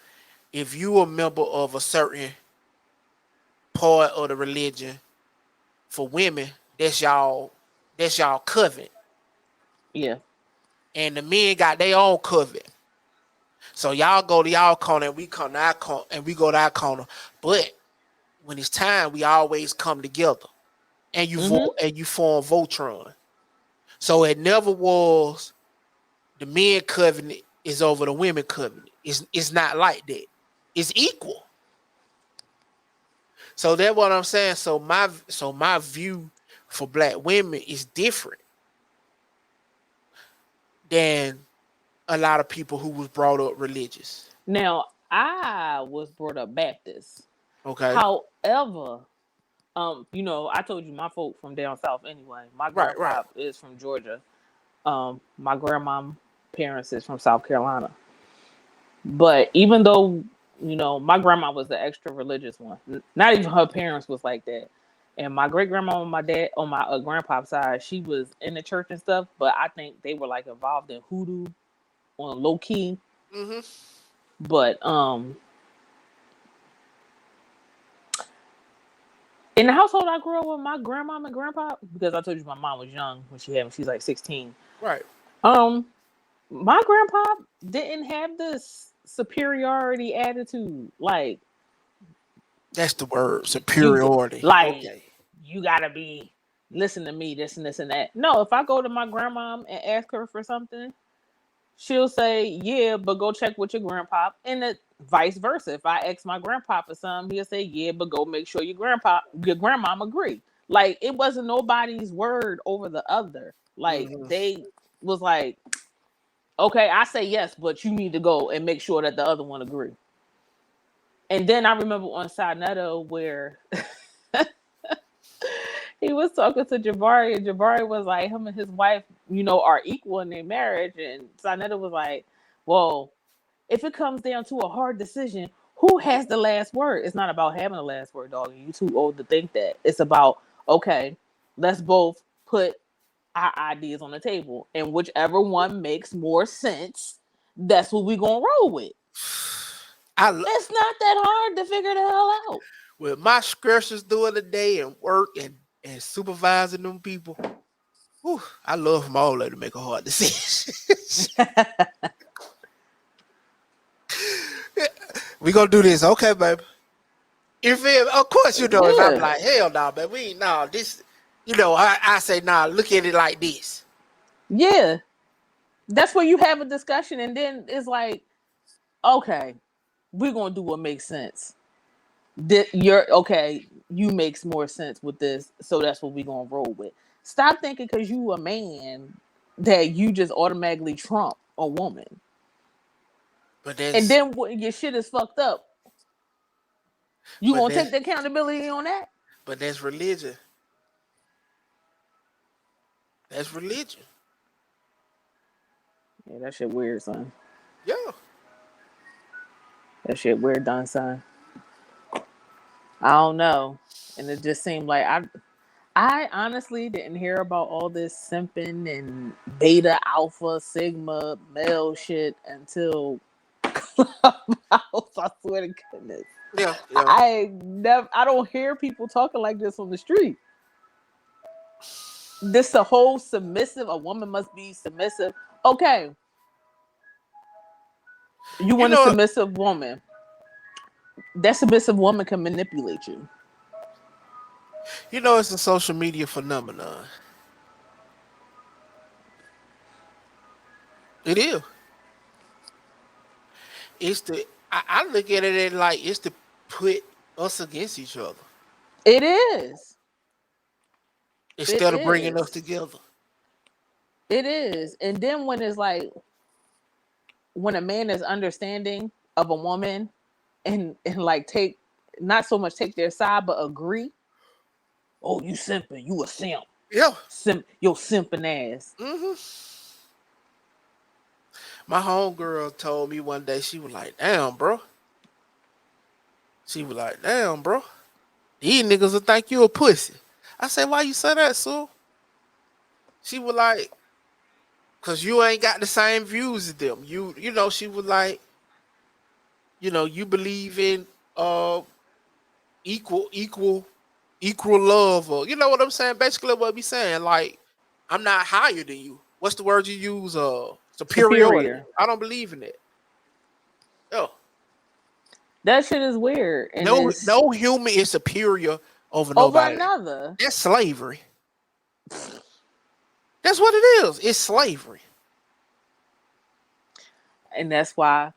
if you a member of a certain part of the religion, for women, that's y'all covenant. Yeah. And the men got their own covenant. So y'all go to y'all corner and we come to our corner and we go to our corner. But when it's time, we always come together. And you Mm-hmm. vote and you form Voltron. So it never was the men covenant is over the women covenant. It's not like that. It's equal. So that's what I'm saying. So my view for black women is different than a lot of people who was brought up religious. Now, I was brought up Baptist. Okay. However, I told you my folk from down south anyway. My Right, right. grandpa is from Georgia. My grandma parents is from South Carolina. But even though, my grandma was the extra religious one, not even her parents was like that. And my great grandma on my dad on my grandpa's side, she was in the church and stuff, but I think they were like involved in hoodoo on low key. Mm-hmm. But in the household I grew up with, my grandma and grandpa, because I told you my mom was young when she had me, she's like 16. Right. My grandpa didn't have this superiority attitude. Like That's the word, you superiority. like Okay. you gotta be listen to me, this and this and that. No, if I go to my grandma and ask her for something, she'll say, yeah, but go check with your grandpa. And it, vice versa. If I ask my grandpa for something, he'll say, yeah, but go make sure your grandmom agree. Like it wasn't nobody's word over the other. Like Mm-hmm. they was like, okay, I say yes, but you need to go and make sure that the other one agree. And then I remember on Sinetto where he was talking to Jabari, and Jabari was like, him and his wife, are equal in their marriage. And Sinetta was like, well, if it comes down to a hard decision, who has the last word? It's not about having the last word, dog. You too old to think that. It's about, okay, let's both put our ideas on the table. And whichever one makes more sense, that's what we're going to roll with. It's not that hard to figure the hell out. With my scratchers during the day and work and supervising them people, whew, I love them all to make a hard decision. We gonna do this, okay, baby? You feel me? Of course, if I'm like, hell no, baby, we ain't this. I say, look at it like this. Yeah, that's where you have a discussion, and then it's like, okay, we're gonna do what makes sense. You makes more sense with this, so that's what we're gonna roll with. Stop thinking because you a man that you just automatically trump a woman. And then when your shit is fucked up, you gonna take the accountability on that? But that's religion. That's religion. Yeah, that shit weird, son. Yeah. That shit weird done, son. I don't know. And it just seemed like I honestly didn't hear about all this simping and beta, alpha, sigma, male shit until Clubhouse. I swear to goodness. Yeah. I don't hear people talking like this on the street. This the whole submissive. A woman must be submissive. Okay, you want a submissive woman. That submissive woman can manipulate you. It's a social media phenomenon. It is. I look at it like it's to put us against each other. It is. Instead of bringing us together. It is. And then when it's like, when a man is understanding of a woman and like not so much take their side, but agree. Oh, you simping. You a simp. Yeah. Yo simping ass. Mm-hmm. My homegirl told me one day, she was like, damn, bro. These niggas will think you a pussy. I said, why you say that, Sue? She was like, cause you ain't got the same views as them. She was like, you believe in equal love, or you know what I'm saying? Basically what we saying, like, I'm not higher than you. What's the word you use? Superiority. I don't believe in it. Oh. That shit is weird. And no human is superior over nobody. Another. That's slavery. That's what it is. It's slavery. And that's why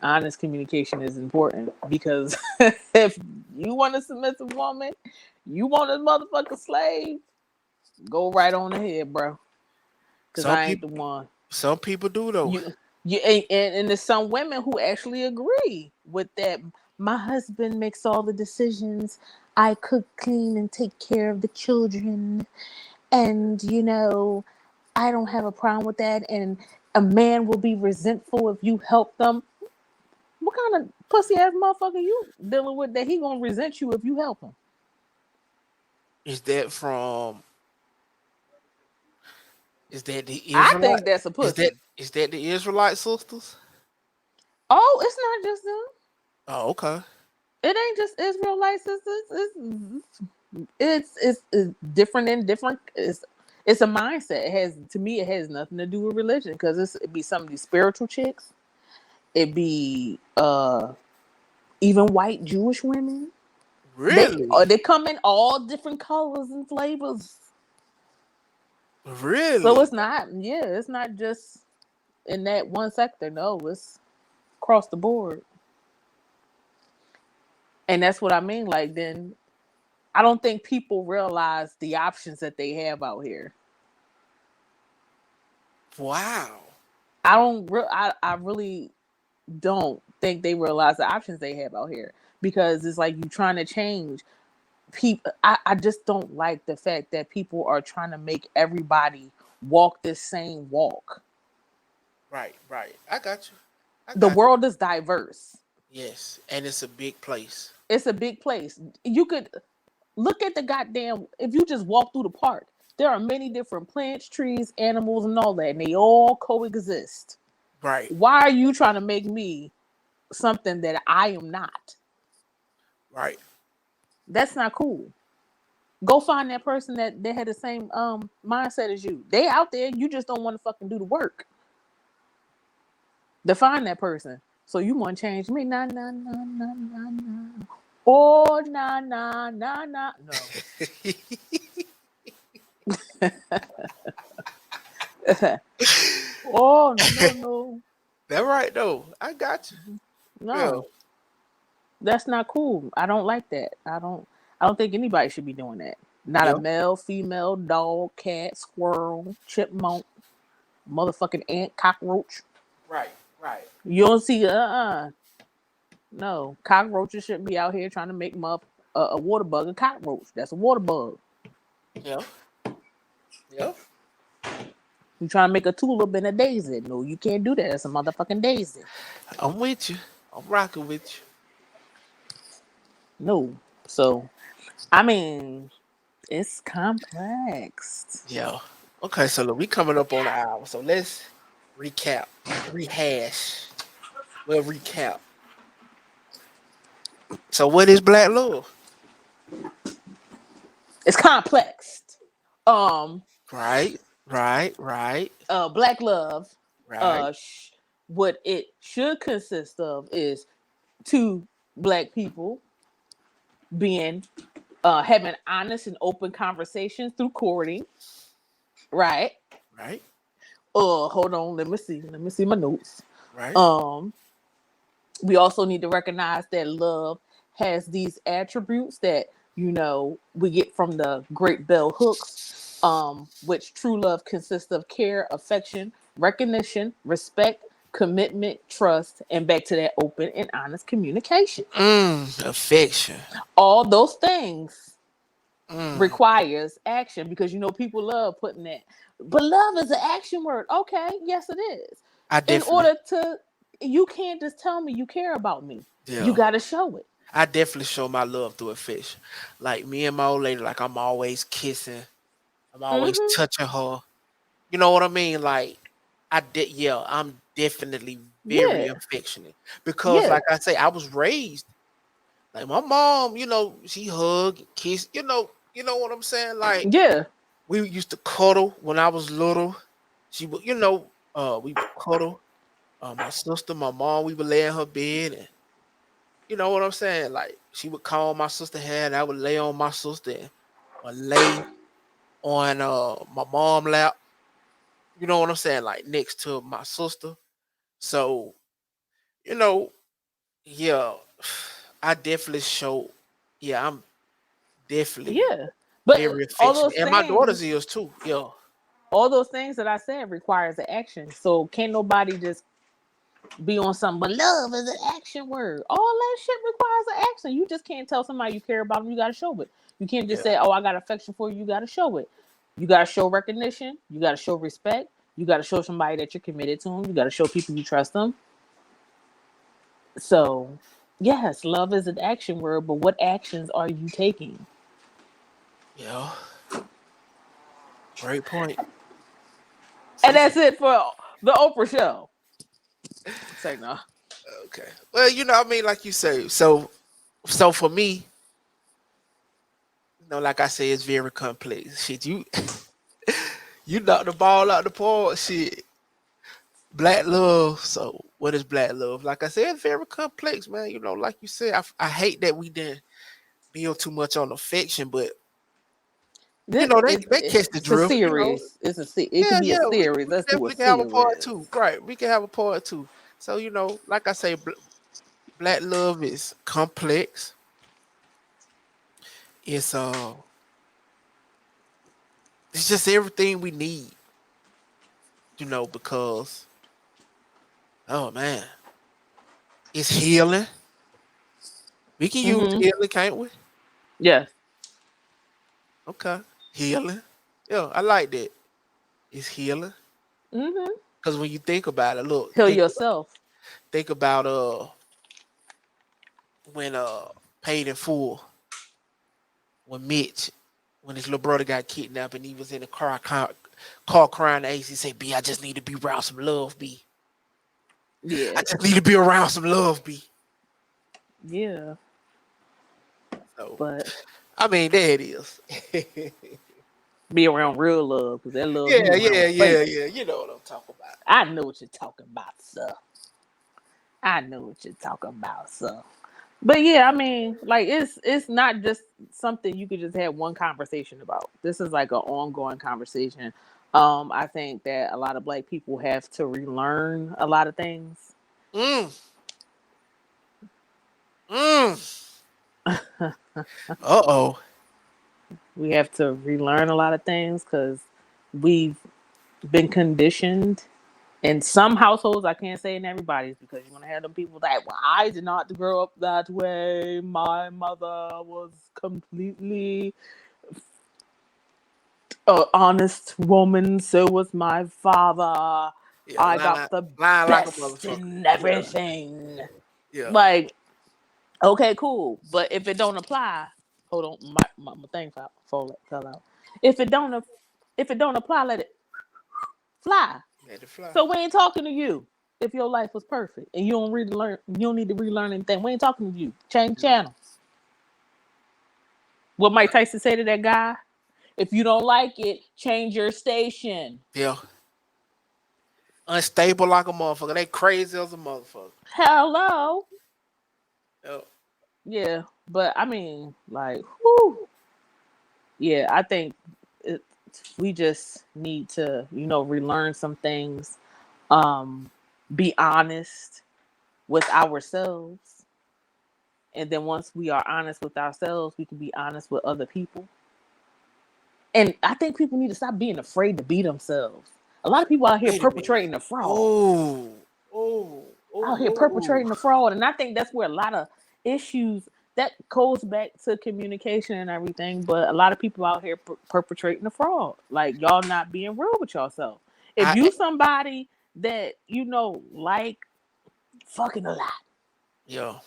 honest communication is important. Because if you want a submissive woman, you want a motherfucking slave, go right on ahead, bro. Because I ain't the one. Some people do, though. And there's some women who actually agree with that. My husband makes all the decisions. I cook, clean, and take care of the children. And, I don't have a problem with that. And a man will be resentful if you help them. What kind of pussy ass motherfucker you dealing with that he gonna resent you if you help him? Is that from? Is that the I Israelite? think that's a Is that pussy. is that the Israelite sisters? Oh, it's not just them. Oh, okay. It ain't just Israelite sisters. It's different and different. It's a mindset. It has to me. It has nothing to do with religion because it be some of these spiritual chicks. It be even white Jewish women. Really? They come in all different colors and flavors. So Really? it's not just in that one sector. No, it's across the board. And that's what I mean. Like then I don't think people realize the options that they have out here. Wow. I really don't think they realize the options they have out here because it's like you trying to change people. I just don't like the fact that people are trying to make everybody walk this same walk. Right, right. I got you. I The got you. world is diverse. Yes, and it's a big place. It's a big place. You could look at the goddamn, if you just walk through the park, there are many different plants, trees, animals, and all that, and they all coexist. Right, Why are you trying to make me something that I am not? right. That's not cool. Go find that person that they had the same mindset as you. They out there, you just don't want to fucking do the work. To find that person. So you want to change me? Nah, nah, nah, nah, nah, nah. Oh, nah, nah, nah, nah. No. Oh, no, no. That right though. I got you. Yeah, No. That's not cool. I don't like that. I don't think anybody should be doing that. Not a yeah. male, female, dog, cat, squirrel, chipmunk, motherfucking ant, cockroach. Right, right. You don't see no, cockroaches shouldn't be out here trying to make them up a water bug a cockroach. That's a water bug. Yeah, yeah. You trying to make a tulip and a daisy. No, you can't do that. That's a motherfucking daisy. I'm with you. I'm rocking with No. So I mean, it's complex. you. Yeah. Okay, so look, we coming up on an hour. So let's recap, rehash. We'll recap. So what is black love? It's complex. Um Right, right, right, Black love, right, what it should consist of is two black people being having honest and open conversations through courting, right? right, Hold on, let me see my notes. right. Um, we also need to recognize that love has these attributes that we get from the great bell hooks, which true love consists of care, affection, recognition, respect, commitment, trust, and back to that open and honest communication. Affection. All those things Mm, requires action because people love putting that. But love is an action word. Okay, yes it is. I In definitely, order to You can't just tell me you care about me. You yeah. got to show it. I definitely show my love through affection. Like me and my old lady, like I'm always kissing. I'm always Mhm. touching her. You know what I mean? Like yeah, I'm definitely very Yeah. affectionate because, Yeah. like I say, I was raised like my mom. She hug, kiss. You know what I'm saying? Like Yeah. we used to cuddle when I was little. She would, we would cuddle. My sister, my mom, we would lay in her bed, and you know what I'm saying? Like she would calm my sister head, and I would lay on my sister or lay on my mom lap. You know what I'm saying? Like next to my sister. So, you know, yeah, I definitely show. Yeah, I'm definitely Yeah. But very all affectionate, those and my daughters things, is too. Yeah, all those things that I said requires an action. So can't nobody just be on something. But love is an action word. All that shit requires an action. You just can't tell somebody you care about them. You got to show it. You can't just yeah, say, "Oh, I got affection for you." You got to show it. You got to show recognition. You got to show respect. You got to show somebody that you're committed to them. You got to show people you trust them. So, yes, love is an action word, but what actions are you taking? Yeah. Great point. And See, that's it for the Oprah show. Say no. okay. Well, I mean, like you say, so for me, like I say, it's very complex. Shit, you knocked the ball out the park. Shit, black love. So what is black love? Like I said, it's very complex, man. Like you said, I hate that we didn't build too much on affection, but they catch the It's a drift. series. It could Yeah, be a yeah. series. We Let's do a definitely can have a part series. two, right? We can have a part two. So like I say, black love is complex. It's it's just everything we need, because oh man, it's healing. We can use Mm-hmm. healing, can't we? Yes. Okay, healing. Yeah, I like that. It's healing Mm-hmm. because when you think about it, look, Heal yourself. think about when Paid in Full, when Mitch, when his little brother got kidnapped and he was in the car crying to Ace. He said, "B, I just need to be around some love, B. I Yeah. just need to be around some love, B." Yeah. So But I mean, there it is. be around real love because that love you Yeah, around yeah, yeah, fake. yeah. You know what I'm talking about. I know what you're talking about, sir. I know what you're talking about, sir. But yeah, I mean, like it's not just something you could just have one conversation about. This is like an ongoing conversation. I think that a lot of black people have to relearn a lot of things. Mm, mm. Uh-oh. We have to relearn a lot of things because we've been conditioned in some households. I can't say in everybody's because you're gonna have them people that, well, I did not grow up that way. My mother was completely honest woman. So was my father. Yeah, I got the lying like a best motherfucker. in Yeah, everything. yeah. Like, okay, cool. But if it don't apply, hold on, my thing fell out. If it don't, if it don't apply, let it fly. Let it fly. So we ain't talking to you. If your life was perfect and you don't need to relearn anything. We ain't talking to you. Change Yeah. channel. What Mike Tyson say to that guy? If you don't like it, change your station. Yeah. Unstable like a motherfucker. They crazy as a motherfucker. Hello. Yeah. Yeah, but I mean, like, whew, yeah, I think it, we just need to, relearn some things. Um, be honest with ourselves, and then once we are honest with ourselves, we can be honest with other people. And I think people need to stop being afraid to be themselves. A lot of people out here Wait a minute. perpetrating the fraud. Oh, oh, Out here oh, perpetrating the fraud. And I think that's where a lot of issues that goes back to communication and everything. But a lot of people out here perpetrating the fraud. Like y'all not being real with yourself. If I you somebody that like fucking a lot, yo,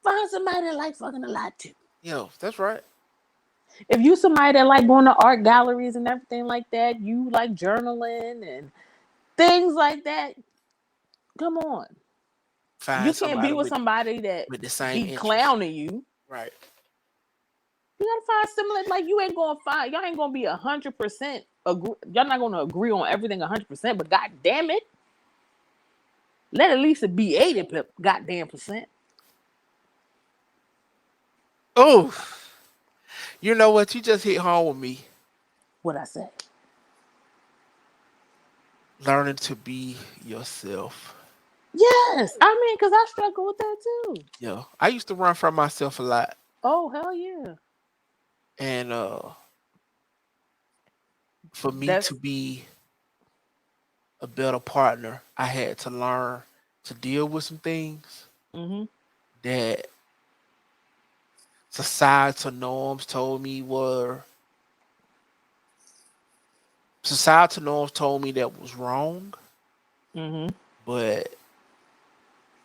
find somebody that like fucking a lot too. yo, that's right. If you somebody that like going to art galleries and everything like that, you like journaling and things like that. Come on, you Find can't be somebody with with somebody that the same be interest. clowning you. Right. You gotta find similar. Like you ain't gonna find. Y'all ain't gonna be 100% agree. Y'all not gonna agree on everything 100%. But god damn it, let at least it be 80 goddamn percent. Oh, you know what? You just hit home with me. What I say? Learning to be yourself. Yes, I mean, cause I struggle with that too. Yeah. I used to run from myself a lot. Oh hell yeah. And for me to That's be a better partner, I had to learn to deal with some things mm-hmm. that societal norms told me were societal norms told me that was wrong, Mm-hmm. but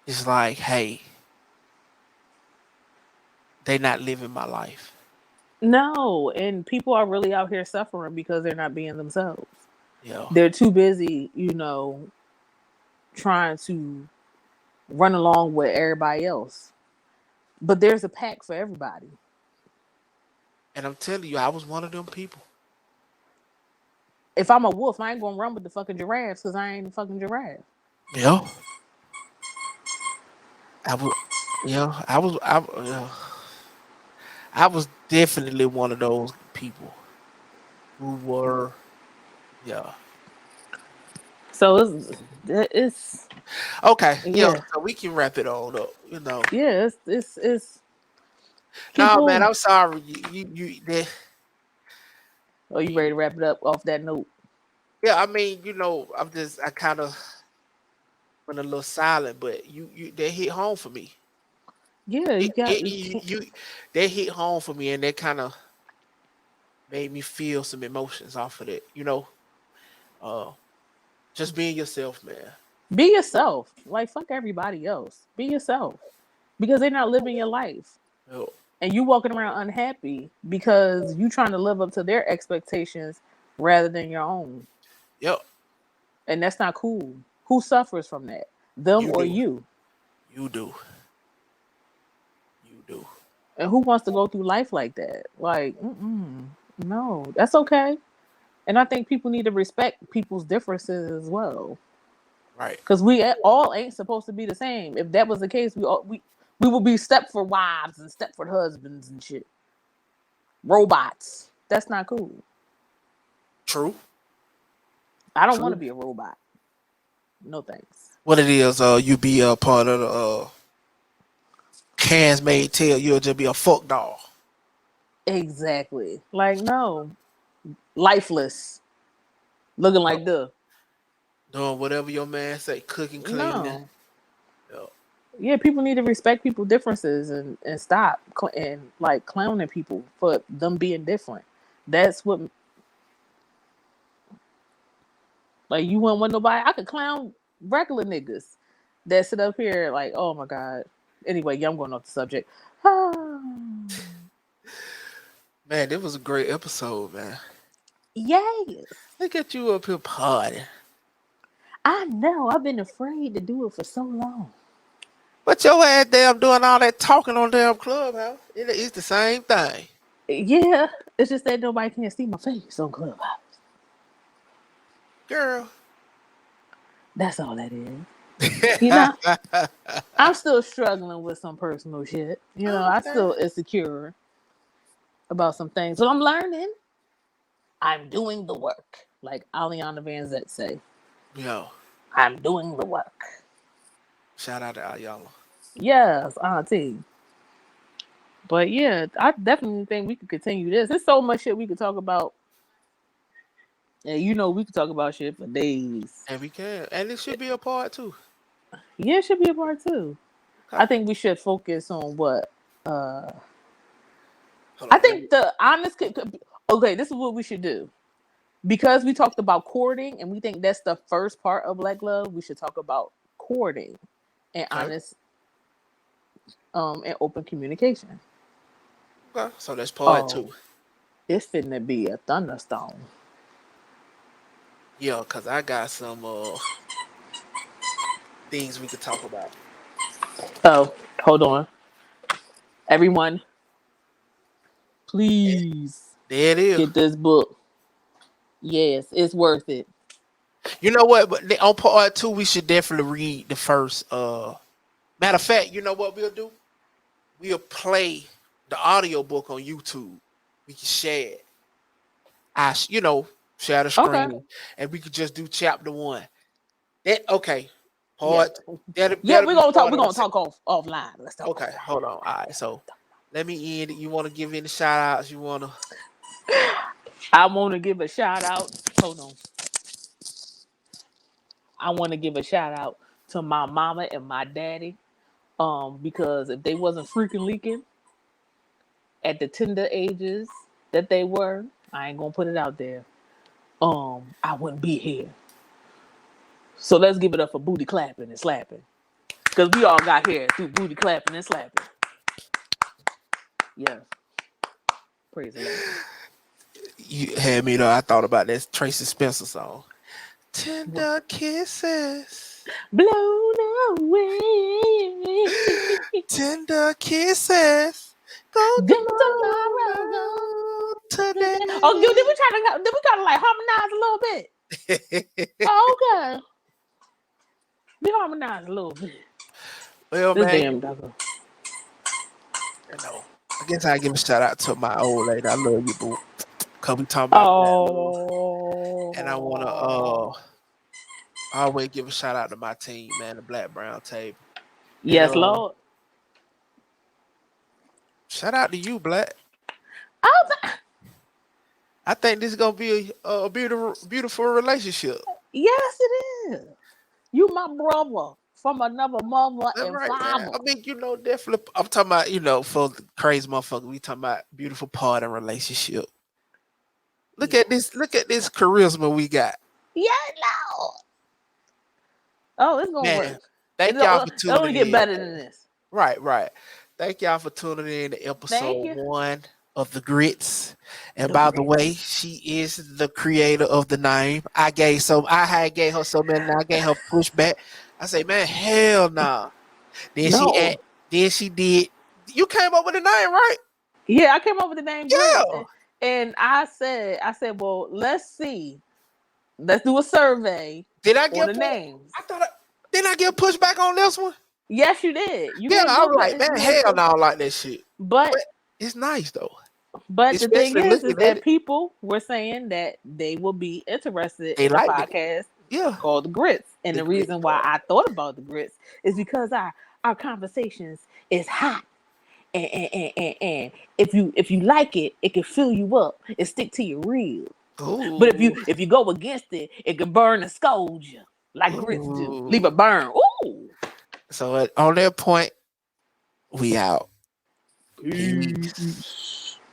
it's like, hey, they not living my life. No, and people are really out here suffering because they're not being themselves. Yeah. They're too busy, trying to run along with everybody else. But there's a pack for everybody. And I'm telling you, I was one of them people. If I'm a wolf, I ain't gonna run with the fucking giraffes because I ain't a fucking giraffe. Yeah. I was. Yeah. Yeah. I was definitely one of those people who were. Yeah. So it's Okay. Yeah. yeah, So we can wrap it all up. yeah. It's No, man. people. I'm sorry. Are you ready You to wrap it up off that note? yeah. I mean, I kind of went a little silent, but they hit home for me. Yeah, you It, got it, you they hit home for me, and they kind of made me feel some emotions off of it. Uh, just being yourself, man. be yourself. Like fuck everybody else. Be yourself because they're not living your life, Yo, and you walking around unhappy because you trying to live up to their expectations rather than your own, yep, and that's not cool. Who suffers from that? Them you or do, you? you do, you do. And who wants to go through life like that? Like, no, that's okay. And I think people need to respect people's differences as well, Right. because we all ain't supposed to be the same. If that was the case, we would be Stepford wives and Stepford husbands and shit, robots. That's not cool. True. I don't want to True. be a robot. No thanks. What it is, you be a part of the cans made tell you'll just be a fuck doll. Exactly. Like no, lifeless, looking Yep. like the Doing whatever your man say, cooking, cleaning. no. Yep. Yeah, people need to respect people's differences and stop and like clowning people for them being different. That's what like you wouldn't want nobody. I could clown regular niggas that sit up here like, oh my god. Anyway, yeah, I'm going off the subject. Man, it was a great episode, man. Yes, Look at you up here partying. I know. I've been afraid to do it for so long. But your ass damn doing all that talking on damn Clubhouse. It's the same thing. Yeah, it's just that nobody can see my face on Clubhouse. Girl. That's all that is. You know, I'm still struggling with some personal shit. I Okay. still insecure about some things, but I'm learning. I'm doing the work, like Aliana Van Zet say. Yo, I'm doing the work. shout out to Ayala. Yes, Auntie. But yeah, I definitely think we could continue this. There's so much shit we could talk about, and we could talk about shit for days. And we can. And it should be a part too. Yeah, it should be a part two. Okay. I think we should focus on what. Uh Hold I on. Let me. think the honest. Okay, this is what we should do. Because we talked about courting and we think that's the first part of black love, we should talk about courting and Okay. honest and open communication. Okay. So that's part Oh, two. it's finna be a thunderstorm. Yeah, cause I got some things we could talk about. Oh, hold on. Everyone, please There it is. get this book. Yes, it's worth it. You know what? But on part two, we should definitely read the first. Matter of fact, you know what we'll do? We'll play the audio book on YouTube. We can share it. Share the Okay. screen, and we could just do chapter one. That okay? Yeah. Part that'll Yeah, that'll we're be gonna talk. part We're of the. gonna talk offline. Let's talk Okay, hold on. All right, so let me end it. You want to give any shout outs? You want to? offline. I want to give a shout out. Hold on. I want to give a shout out to my mama and my daddy. Because if they wasn't freaking leaking at the tender ages that they were, I ain't gonna put it out there. I wouldn't be here. So let's give it up for booty clapping and slapping. Because we all got here through booty clapping and slapping. Yes. Praise the Lord. You had me though. I thought about that Tracy Spencer song. Tender kisses. Blown away. Tender kisses. Go Go tomorrow. tomorrow. Today. Oh, did we kind of like harmonize a little bit? Oh, okay. We harmonize a little bit. Well, This man, damn dog. you know, I guess I give a shout out to my old lady. I love you, boo. Cause we talking about black love. Oh. And I wanna always give a shout out to my team, man, the Black Brown Table. Yes, And, Lord. shout out to you, Black. Oh, I think this is gonna be a beautiful relationship. yes, it is. You my brother from another mother That's and right, man. father. I mean, definitely. I'm talking about, for the crazy motherfucker. We talking about beautiful part and relationship. Look at this. Look at this charisma we got. Yeah, Lord. Oh, it's gonna Man, work. thank y'all for It tuning only get in. better than this. Right. Thank y'all for tuning in to Thank episode you. 1 of the GRITZ. And by the way, she is the creator of the name. I had gave her so many. I gave her pushback. I say, man, hell nah. Then No. she did. You came up with the name, right? Yeah, I came up with the name Yeah. GRITZ, and I said, well, let's see, let's do a survey Did I on get the names. didn't I get pushback on this one? Yes, you did. You Yeah, gave I your was like, man, hell no, I don't like that shit. But It's nice though. the thing Especially is looking at that it. people were saying that they will be interested They in a liked it. podcast Yeah. called the GRITZ, and The the GRITZ reason why I thought about the GRITZ is because our conversations is hot. And if you like it, it can fill you up and stick to your ribs. Ooh. But if you go against it, it can burn and scold you like grits do. Leave a burn. Ooh. So on that point, we out. Peace.